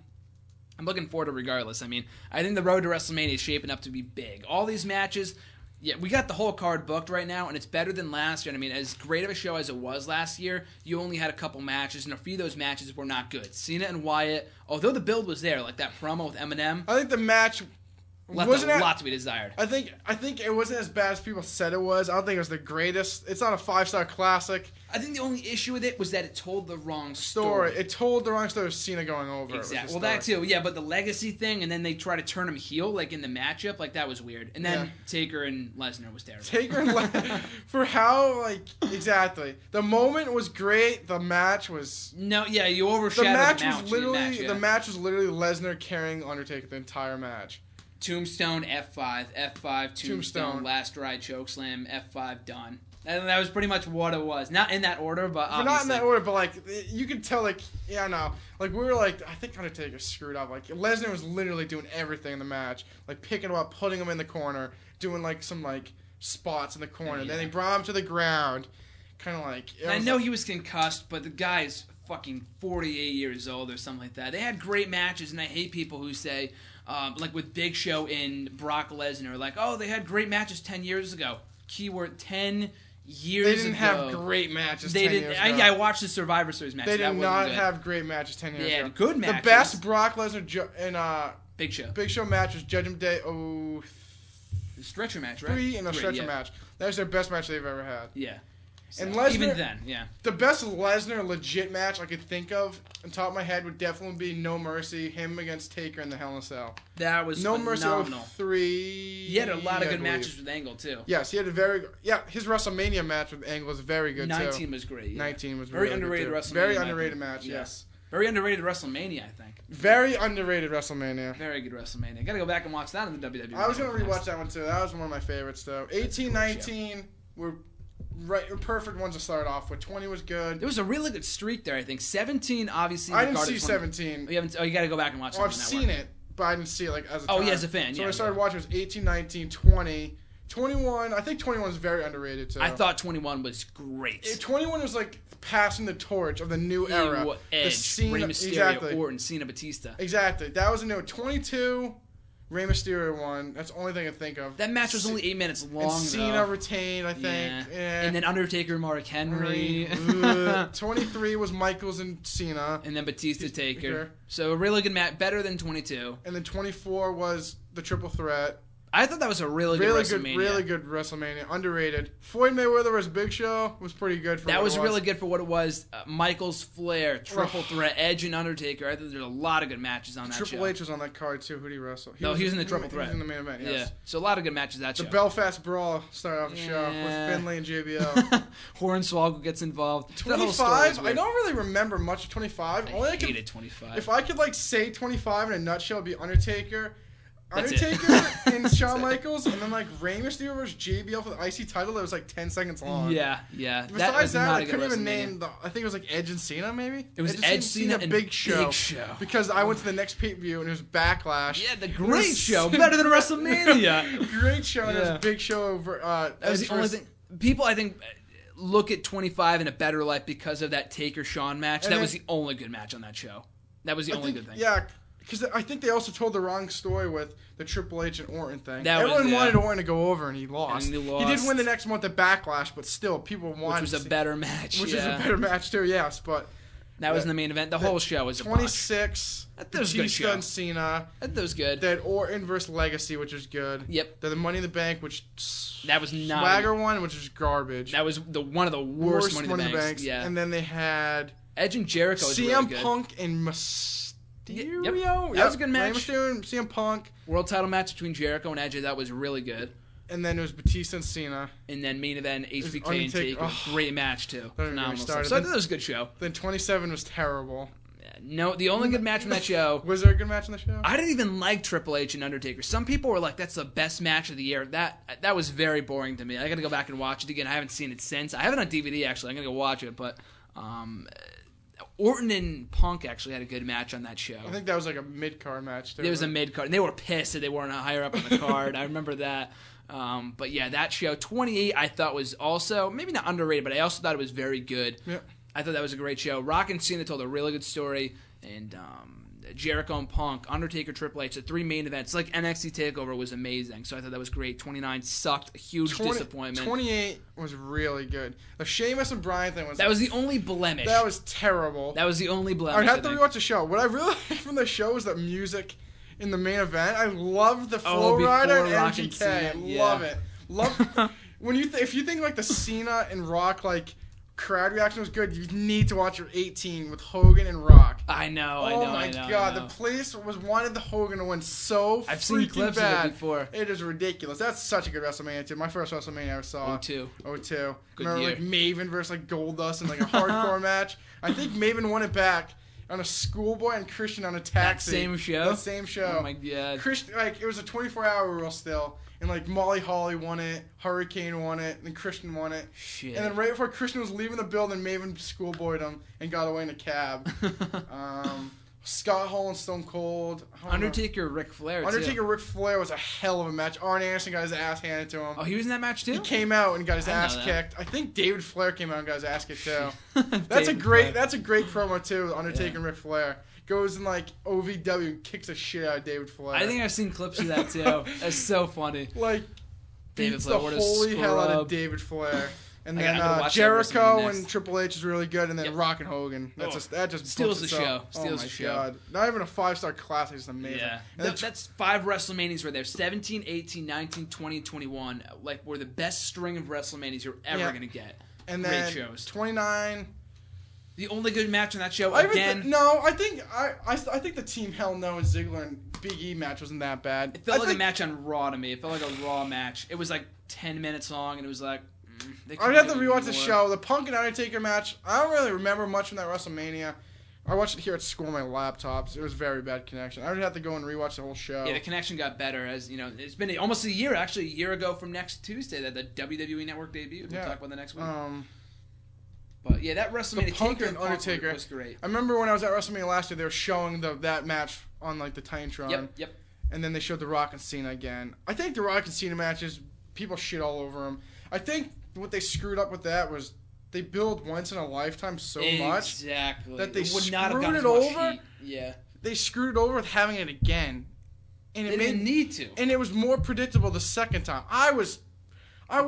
S3: I'm looking forward to it regardless. I mean, I think the road to WrestleMania is shaping up to be big. All these matches, yeah, we got the whole card booked right now, and it's better than last year. And I mean, as great of a show as it was last year, you only had a couple matches, and a few of those matches were not good. Cena and Wyatt, although the build was there, like that promo with Eminem,
S4: I think the match
S3: left a lot to be desired.
S4: I think it wasn't as bad as people said it was. I don't think it was the greatest. It's not a 5-star classic.
S3: I think the only issue with it was that it told the wrong story.
S4: It told the wrong story of Cena going over.
S3: Exactly. Well, that too. Yeah, but the legacy thing, and then they try to turn him heel, like in the matchup, like that was weird. And then Taker and Lesnar was terrible.
S4: Taker and Lesnar, for how, like, exactly. The moment was great. The match was...
S3: No, yeah, you overshadowed
S4: the match was literally Lesnar carrying Undertaker the entire match.
S3: Tombstone, F5, Tombstone, last ride, chokeslam, F5, done. And that was pretty much what it was. Not in that order, but obviously.
S4: Not in that order, but, like, you could tell, like, yeah, no. Like, we were, like, I think Undertaker screwed up. Like, Lesnar was literally doing everything in the match. Like, picking him up, putting him in the corner, doing, like, some, like, spots in the corner. Yeah. Then he brought him to the ground. Kind of like...
S3: I know he was concussed, but the guy's fucking 48 years old or something like that. They had great matches, and I hate people who say... like with Big Show and Brock Lesnar, like, oh, they had great matches 10 years ago. Keyword 10 years
S4: They didn't
S3: ago.
S4: have great matches.
S3: They
S4: 10
S3: didn't.
S4: years ago.
S3: I watched the Survivor Series match.
S4: They
S3: That
S4: did
S3: wasn't
S4: not
S3: good.
S4: have great matches 10 years
S3: They
S4: ago.
S3: had good matches.
S4: The best Brock Lesnar and
S3: Big Show.
S4: Big Show match was Judgment Day
S3: The stretcher match, right?
S4: 03 and a stretcher
S3: yeah.
S4: match. That was their best match they've ever had.
S3: Yeah. So,
S4: And Lesnar,
S3: even then, yeah.
S4: The best Lesnar legit match I could think of on top of my head would definitely be No Mercy, him against Taker in the Hell in a Cell.
S3: That was
S4: No
S3: phenomenal.
S4: Mercy 03.
S3: He had a lot of
S4: I
S3: good
S4: believe.
S3: matches with Angle, too.
S4: Yes, he had his WrestleMania match with Angle was very good,
S3: 19
S4: too.
S3: was great. Yeah.
S4: 19 was
S3: very
S4: really
S3: underrated
S4: good, too.
S3: WrestleMania.
S4: Very
S3: in my
S4: underrated
S3: opinion.
S4: match,
S3: Yeah.
S4: yes.
S3: Very underrated WrestleMania, I think.
S4: Very underrated WrestleMania.
S3: Very good WrestleMania. Gotta go back and watch that on the WWE.
S4: I was going to rewatch that one, too. That was one of my favorites, though. 18, 19 were perfect ones to start off with. 20 was good.
S3: There was a really good streak there, I think. 17, obviously.
S4: I didn't see
S3: regarded as one of-
S4: 17.
S3: Oh, you haven't. Oh, you got to go back and watch.
S4: Oh, I've seen it, but I didn't see it like as a
S3: Oh,
S4: time.
S3: yeah, as a fan,
S4: So
S3: yeah,
S4: when I started
S3: yeah.
S4: watching, it was 18, 19, 20, 21. I think 21 was very underrated too.
S3: I thought 21 was great.
S4: 21 was like passing the torch of the new era.
S3: Edge,
S4: the Cena,
S3: Rey Mysterio,
S4: exactly,
S3: Orton, Cena, Batista.
S4: exactly. That was a new 22. Rey Mysterio won. That's the only thing I think of.
S3: That match was only 8 minutes long.
S4: And Cena
S3: though.
S4: retained, I think. Yeah.
S3: And then Undertaker, Mark Henry.
S4: 23 was Michaels and Cena.
S3: And then Batista, Taker.
S4: Sure.
S3: So a really good match, better than 22.
S4: And then 24 was the Triple Threat.
S3: I thought that was a really good WrestleMania.
S4: Really good WrestleMania. Underrated. Floyd Mayweather vs. Big Show was pretty good for
S3: That
S4: what
S3: was
S4: it
S3: really good for what it was. Michaels, Flair, Triple Threat, Edge, and Undertaker. I think there's a lot of good matches on that show.
S4: Triple H was on that card too. Who did he wrestle?
S3: No, he was in the Triple Threat.
S4: He was in the main event, yes.
S3: Yeah. So a lot of good matches that
S4: The
S3: show.
S4: Belfast Brawl started off the show with
S3: Yeah.
S4: Finlay and JBL.
S3: Hornswoggle gets involved. That whole story is
S4: 25? I
S3: weird.
S4: don't really remember much of 25. Only
S3: I hated 25.
S4: If I could like say 25 in a nutshell, it'd be Undertaker.
S3: That's it.
S4: Undertaker and Shawn Michaels, and then like Rey Mysterio versus JBL for the IC title that was like 10 seconds long.
S3: Yeah. That
S4: Besides
S3: was
S4: that,
S3: not
S4: I
S3: a good
S4: couldn't even
S3: WrestleMania.
S4: name I think it was like Edge and Cena, maybe?
S3: It was Edge, Cena, and
S4: Big Show.
S3: Big Show.
S4: Because I went to the next pay-per-view and it was Backlash.
S3: Yeah, the
S4: It
S3: great
S4: was-
S3: show. Better than WrestleMania.
S4: Great show, and it
S3: Yeah.
S4: was Big Show over
S3: That was
S4: Edge
S3: the only
S4: versus-
S3: thing. People, I think, look at 25 in a better light because of that Taker-Shawn match.
S4: And
S3: That
S4: then-
S3: was the only good match on that show. That was the only good thing.
S4: Yeah, because I think they also told the wrong story with the Triple H and Orton thing.
S3: That was-
S4: Everyone
S3: yeah.
S4: wanted Orton to go over, and he lost.
S3: And he
S4: He
S3: lost.
S4: did win the next month at Backlash, but still, people wanted
S3: Which was
S4: to
S3: a
S4: see-
S3: better match.
S4: Which
S3: yeah.
S4: is a better match too, yes. But
S3: That was in the main event. The whole show was a botch.
S4: 26.
S3: That was a good
S4: Batista
S3: show.
S4: and Cena.
S3: That was good.
S4: They had Orton versus Legacy, which was good.
S3: Yep.
S4: They had the Money in the Bank, which
S3: That was not.
S4: Swagger one, which was garbage.
S3: That was one of the worst Money in the Banks.
S4: Banks.
S3: Yeah.
S4: And then they had
S3: Edge and Jericho was
S4: CM
S3: really good.
S4: Punk and Mysterio.
S3: Yep. That was a good match.
S4: Rey Mysterio and CM Punk.
S3: World title match between Jericho and Edge. That was really good.
S4: And then it was Batista and Cena.
S3: And then main event HBK and
S4: Undertaker.
S3: Taker.
S4: Oh.
S3: Great match too.
S4: Don't even get me
S3: Phenomenal
S4: started.
S3: stuff. So I thought that was a good show.
S4: Then 27 was terrible.
S3: No, the only good match from that show.
S4: Was there a good match on the show?
S3: I didn't even like Triple H and Undertaker. Some people were like, "That's the best match of the year." That was very boring to me. I got to go back and watch it again. I haven't seen it since. I have it on DVD actually. I'm gonna go watch it. But Orton and Punk actually had a good match on that show.
S4: I think that was like a mid-card match. Too,
S3: There was a mid card, and they were pissed that they weren't higher up on the card. I remember that. But yeah, that show 28 I thought was also maybe not underrated, but I also thought it was very good.
S4: Yeah.
S3: I thought that was a great show. Rock and Cena told a really good story, and Jericho and Punk, Undertaker, Triple H, the three main events. Like NXT TakeOver was amazing, so I thought that was great. 29 sucked, a huge disappointment.
S4: 28 was really good. The Sheamus and Bryan thing was.
S3: That was the only blemish.
S4: That was terrible.
S3: That was the only blemish.
S4: I'd have to
S3: I think.
S4: rewatch the show. What I really liked from the show was the music in the main event. I loved the Flow Rider and
S3: Rock and
S4: MGK.
S3: Cena,
S4: Love it. Love when you if you think like the Cena and Rock like crowd reaction was good, you need to watch your 18 with Hogan and Rock.
S3: I know.
S4: Oh my god, the place wanted the Hogan to win so
S3: I've seen
S4: freaking
S3: clips
S4: bad.
S3: of it before.
S4: It is ridiculous. That's such a good WrestleMania too. My first WrestleMania I ever saw.
S3: 02.
S4: Good
S3: Good
S4: Remember
S3: year.
S4: like Maven versus like Goldust in like a hardcore match. I think Maven won it back on a schoolboy and Christian on a taxi.
S3: That same show?
S4: That same show.
S3: Oh my god.
S4: Christian, like it was a 24-hour rule still, and like Molly Holly won it, Hurricane won it, and then Christian won it.
S3: Shit.
S4: And then right before Christian was leaving the building, Maven schoolboyed him and got away in a cab. Scott Hall and Stone Cold. I don't know.
S3: Undertaker, Ric Flair.
S4: Undertaker,
S3: too.
S4: Ric Flair was a hell of a match. Arn Anderson got his ass handed to him.
S3: Oh, he was in that match too.
S4: He came out and got his
S3: I didn't
S4: ass
S3: know that.
S4: kicked. I think David Flair came out and got his ass kicked too. That's a
S3: David
S4: great.
S3: Flair.
S4: That's a great promo too. Undertaker
S3: Yeah.
S4: and Ric Flair goes in like OVW and kicks the shit out of David Flair.
S3: I think I've seen clips of that too. That's so funny.
S4: like
S3: David
S4: beats
S3: Flair,
S4: the
S3: what a
S4: holy hell out of
S3: scrub.
S4: David Flair. And
S3: I gotta
S4: then
S3: watch that
S4: Jericho
S3: WrestleMania
S4: and
S3: next.
S4: Triple H is really good, and then
S3: Yep.
S4: Rock and Hogan. That just
S3: steals
S4: books
S3: the show.
S4: itself.
S3: Steals
S4: my
S3: the show.
S4: God. Not even a 5-star classic is amazing.
S3: Yeah.
S4: And then
S3: That's 5 WrestleManias right there. 17, 18, 19, 20, and 21. Like, were the best string of WrestleManias you're ever going to get.
S4: and
S3: Great
S4: then
S3: shows.
S4: 29.
S3: The only good match on that show,
S4: I think the Team Hell No and Ziggler and Big E match wasn't that bad.
S3: it felt like a match on Raw to me. It felt like a Raw match. It was like 10 minutes long, and it was like...
S4: I'd have to rewatch the show. The Punk and Undertaker match, I don't really remember much from that WrestleMania. I watched it here at school on my laptops. It was a very bad connection. I would have to go and rewatch the whole show.
S3: Yeah, the connection got better as, you know, it's been almost a year, actually, a year ago from next Tuesday that the WWE Network debuted. We'll talk about that next week. But yeah, that WrestleMania
S4: the Punk
S3: Taker
S4: and Undertaker
S3: was great.
S4: I remember when I was at WrestleMania last year, they were showing that match on like the Titantron.
S3: Yep.
S4: And then they showed The Rock and Cena again. I think The Rock and Cena matches, people shit all over them. I think what they screwed up with that was they build once in a lifetime so much that they
S3: would not have gotten
S4: screwed it
S3: as much
S4: over.
S3: heat. Yeah.
S4: They screwed it over with having it again. And
S3: They didn't need to.
S4: And it was more predictable the second time. I would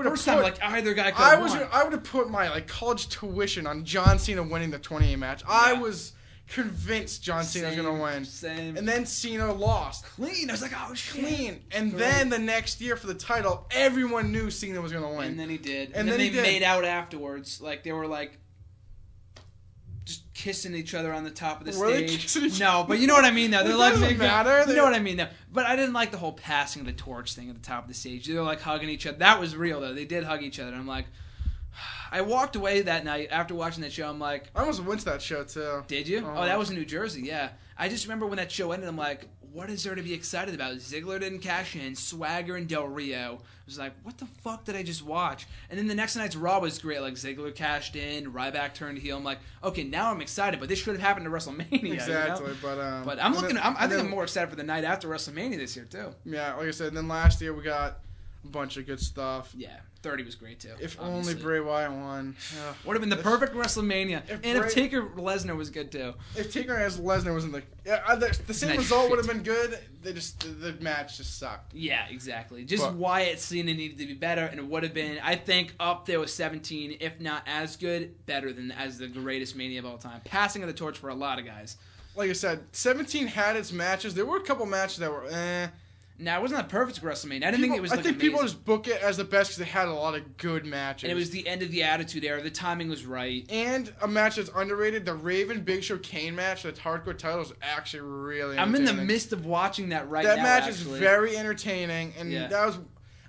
S4: have
S3: First time, like, either guy could have won.
S4: I would have put my like college tuition on John Cena winning the 28 match. I was convinced John Cena was going to win.
S3: Same.
S4: And then Cena lost.
S3: Clean. I was like, oh, shit.
S4: Clean. And then the next year for the title, everyone knew Cena was going to win.
S3: And then he did.
S4: And
S3: then
S4: he
S3: they
S4: did.
S3: made out afterwards. Like, they were like just kissing each other on the top of the
S4: Were they
S3: stage.
S4: kissing each
S3: No, but you know what I mean though. They're
S4: It
S3: like
S4: doesn't
S3: making,
S4: matter.
S3: You know what I mean though. But I didn't like the whole passing of the torch thing at the top of the stage. They were like hugging each other. That was real though. They did hug each other. And I'm like, I walked away that night after watching that show. I'm like,
S4: I almost went to that show too.
S3: did you? Oh, that was in New Jersey. Yeah. I just remember when that show ended. I'm like, what is there to be excited about? Ziggler didn't cash in. Swagger and Del Rio. I was like, what the fuck did I just watch? And then the next night's Raw was great. Like, Ziggler cashed in. Ryback turned heel. I'm like, okay, now I'm excited. But this should have happened to WrestleMania.
S4: Exactly.
S3: You know?
S4: But
S3: I'm looking. I think I'm more excited for the night after WrestleMania this year too.
S4: Yeah, like I said, and then last year we got a bunch of good stuff.
S3: Yeah, 30 was great too.
S4: If
S3: obviously.
S4: only Bray Wyatt won.
S3: Would have been the perfect WrestleMania. If Taker Lesnar was good too.
S4: If Taker and Lesnar was in the the same
S3: Nice
S4: result
S3: shit.
S4: would have been good. The match just sucked.
S3: Yeah, exactly. Just
S4: But-
S3: Wyatt Cena needed to be better, and it would have been, I think, up there with 17, if not as good, better than as the greatest Mania of all time. Passing of the torch for a lot of guys.
S4: Like I said, 17 had its matches. There were a couple matches that were
S3: Now, it wasn't a perfect WrestleMania. I didn't think it was like
S4: I think people
S3: amazing.
S4: just book it as the best because they had a lot of good matches.
S3: And it was the end of the Attitude Era. The timing was right.
S4: And a match that's underrated, the Raven Big Show Kane match, that's hardcore title, is actually really
S3: I'm in
S4: entertaining.
S3: the midst of watching that right
S4: That
S3: now,
S4: match
S3: actually.
S4: is very entertaining, and
S3: Yeah.
S4: that was.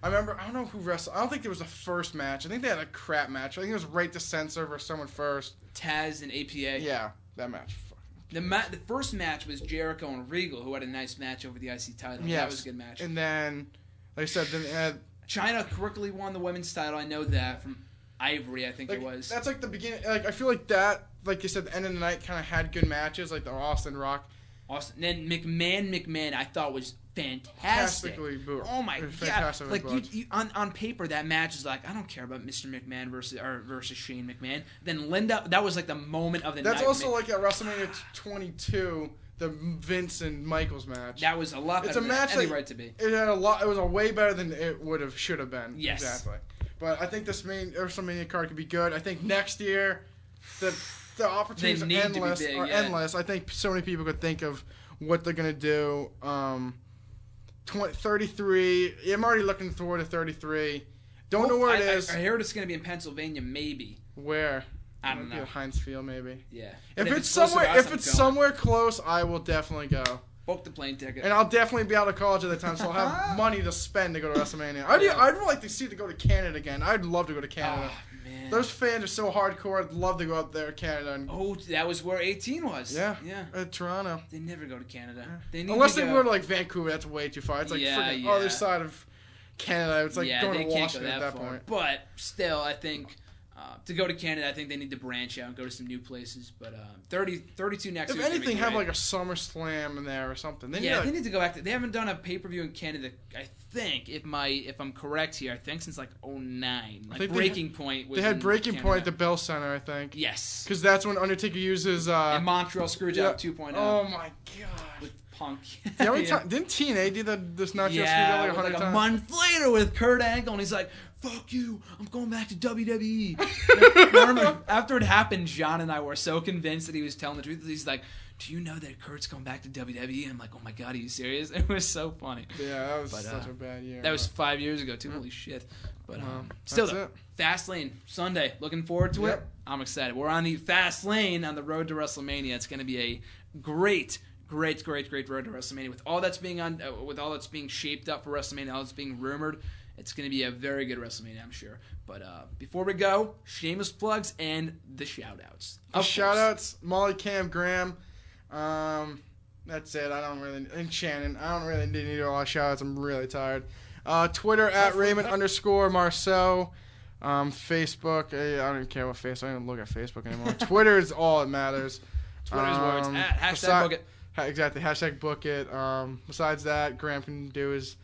S4: I remember. I don't know who wrestled. I don't think it was the first match. I think they had a crap match. I think it was Right to Censor versus someone first.
S3: Taz and APA.
S4: Yeah, that match.
S3: The first match was Jericho and Regal, who had a nice match over the IC title.
S4: Yes.
S3: That was a good match.
S4: And then, like I said, then
S3: China quickly won the women's title. I know that from Ivory, I think it was.
S4: That's like the beginning. Like I feel like that. Like you said, the end of the night kind of had good matches, like the Austin Rock.
S3: Austin. Then McMahon, I thought was fantastic.
S4: Fantastically booked.
S3: Oh my god!
S4: Fantastically
S3: Like
S4: booked.
S3: you on paper, that match is like, I don't care about Mr. McMahon versus Shane McMahon. Then Linda, that was like the moment of the night.
S4: That's also like at WrestleMania 22, the Vince and Michaels match.
S3: That was a lot better.
S4: It's a match
S3: than any
S4: that
S3: right to be.
S4: It had a lot. It was a way better than it should have been.
S3: Yes.
S4: Exactly. But I think this WrestleMania card could be good. I think next year, the opportunities
S3: They need to be big,
S4: are
S3: yeah.
S4: endless. I think so many people could think of what they're gonna do. 33. I'm already looking forward to 33. Don't know where it is.
S3: I heard it's going to be in Pennsylvania, maybe.
S4: Where?
S3: I don't
S4: Maybe
S3: know.
S4: at Heinz Field, maybe.
S3: Yeah.
S4: If
S3: But
S4: it's
S3: close to
S4: somewhere,
S3: us,
S4: if
S3: I'm
S4: it's
S3: going.
S4: somewhere close, I will definitely go.
S3: Book the plane ticket.
S4: And I'll definitely be out of college at the time, so I'll have money to spend to go to WrestleMania. I'd like to see to go to Canada again. I'd love to go to Canada.
S3: Oh, man.
S4: Those fans are so hardcore. I'd love to go out there to Canada. And,
S3: Oh, that was where 18 was.
S4: yeah,
S3: Yeah.
S4: Toronto.
S3: They never go to Canada. They need
S4: Unless
S3: to
S4: they
S3: go.
S4: go to like Vancouver, that's way too far. It's like
S3: Yeah,
S4: freaking
S3: yeah.
S4: other side of Canada. It's like
S3: yeah,
S4: going
S3: they
S4: to
S3: can't
S4: Washington
S3: go
S4: at
S3: that
S4: that
S3: far.
S4: point.
S3: But still, I think to go to Canada, I think they need to branch out and go to some new places. But 32 next
S4: If
S3: year. is gonna be
S4: anything, have
S3: great.
S4: like a SummerSlam in there or something. They
S3: Yeah,
S4: need,
S3: they need to go back to. They haven't done a pay-per-view in Canada. I think if I'm correct here, I think since like 09. Like
S4: think
S3: Breaking Point. Was
S4: they had
S3: in
S4: Breaking
S3: Canada.
S4: Point at the Bell Center, I think.
S3: Yes.
S4: Because that's when Undertaker uses.
S3: And Montreal Screwjob 2.0.
S4: Oh my god.
S3: With Punk.
S4: How many times didn't TNA do this nutshell
S3: Yeah,
S4: like
S3: it
S4: 100
S3: was like a
S4: times?
S3: month later with Kurt Angle, and he's like, "Fuck you, I'm going back to WWE." I remember after it happened, John and I were so convinced that he was telling the truth. He's like, "Do you know that Kurt's going back to WWE?" And I'm like, "Oh my god, are you serious?" It was so funny.
S4: Yeah, that was such a bad year.
S3: That was 5 years ago too. Holy shit! But
S4: still,
S3: though, Fastlane Sunday. Looking forward to it. I'm excited. We're on the Fastlane on the road to WrestleMania. It's going to be a great road to WrestleMania with all that's being shaped up for WrestleMania, all that's being rumored. It's going to be a very good WrestleMania, I'm sure. But before we go, shameless plugs and the shout-outs.
S4: Shout-outs, Molly, Cam, Graham. That's it. And Shannon. I don't really need all our shout-outs. I'm really tired. Twitter at Raymond_Marceau. Facebook. I don't even care what Facebook. I don't even look at Facebook anymore. Twitter is all that matters.
S3: Twitter's words. Hashtag book it.
S4: Exactly. Hashtag book it. Besides that, Graham can do his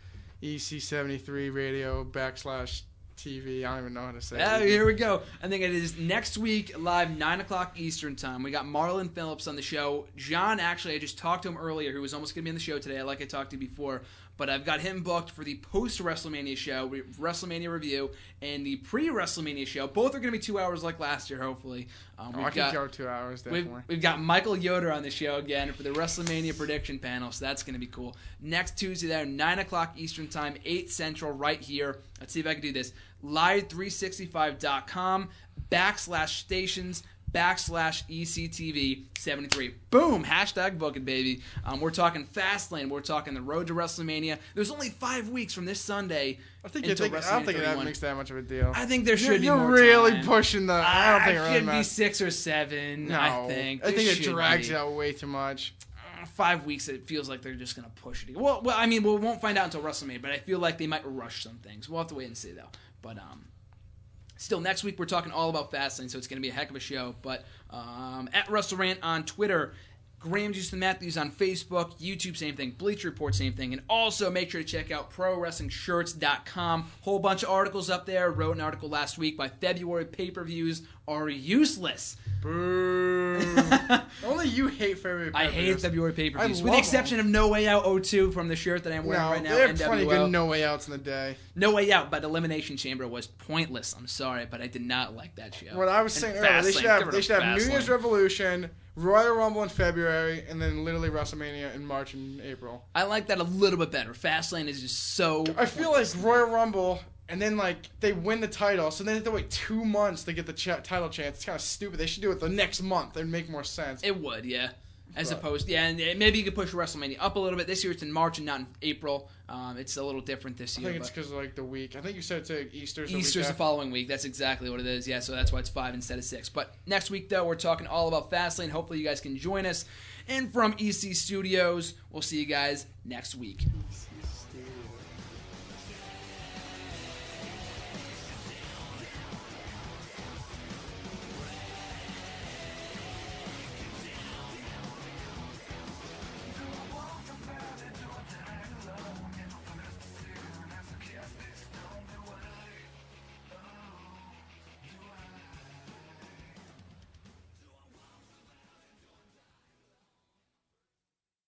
S4: EC73 radio /TV. I don't even know how to say it.
S3: Here we go. I think it is next week, live 9 o'clock Eastern time. We got Marlon Phillips on the show. John, actually, I just talked to him earlier, who was almost going to be on the show today, like I talked to you before. But I've got him booked for the post-WrestleMania show, WrestleMania review, and the pre-WrestleMania show. Both are going to be 2 hours like last year, hopefully.
S4: I can go 2 hours, definitely.
S3: We've got Michael Yoder on the show again for the WrestleMania prediction panel, so that's going to be cool. Next Tuesday there, 9 o'clock Eastern time, 8 Central, right here. Let's see if I can do this. Live365.com /stations /ECTV73. Boom! Hashtag book it, baby. We're talking Fastlane. We're talking the road to WrestleMania. There's only 5 weeks from this Sunday. I don't think
S4: that makes that much of a deal.
S3: I think there should be
S4: more
S3: time.
S4: You're really pushing the... I don't think it really
S3: should
S4: matters.
S3: be 6 or 7,
S4: No.
S3: I think.
S4: I think it drags it out way too much.
S3: 5 weeks, it feels like they're just going to push it. Well, I mean, we won't find out until WrestleMania, but I feel like they might rush some things. We'll have to wait and see, though. But, still, next week we're talking all about Fastlane, so it's going to be a heck of a show. But at WrestleRant on Twitter, Graham Houston Matthews on Facebook, YouTube, same thing, Bleacher Report, same thing. And also make sure to check out ProWrestlingShirts.com. Whole bunch of articles up there. Wrote an article last week by February pay-per-views are useless.
S4: Boo. Only you hate February pay-per-views.
S3: I hate February pay-per-views.
S4: I
S3: With the
S4: love
S3: exception of No Way Out 02 from the shirt that I'm wearing right now.
S4: There are plenty of good No Way Outs in the day.
S3: No Way Out, but Elimination Chamber was pointless. I'm sorry, but I did not like that show.
S4: What I was saying earlier, they should have New Year's Revolution, Royal Rumble in February, and then literally WrestleMania in March and April.
S3: I like that a little bit better. Fastlane is just so...
S4: I feel like Royal Rumble, and then they win the title, so they have to wait 2 months to get the title chance. It's kind of stupid. They should do it the next month. It would make more sense.
S3: It would, yeah. And maybe you could push WrestleMania up a little bit. This year it's in March and not in April. It's a little different this year.
S4: I think it's because of the week. I think you said it's Easter's
S3: the following week. That's exactly what it is. Yeah, so that's why it's 5 instead of 6. But next week, though, we're talking all about Fastlane. Hopefully you guys can join us. And from EC Studios, we'll see you guys next week.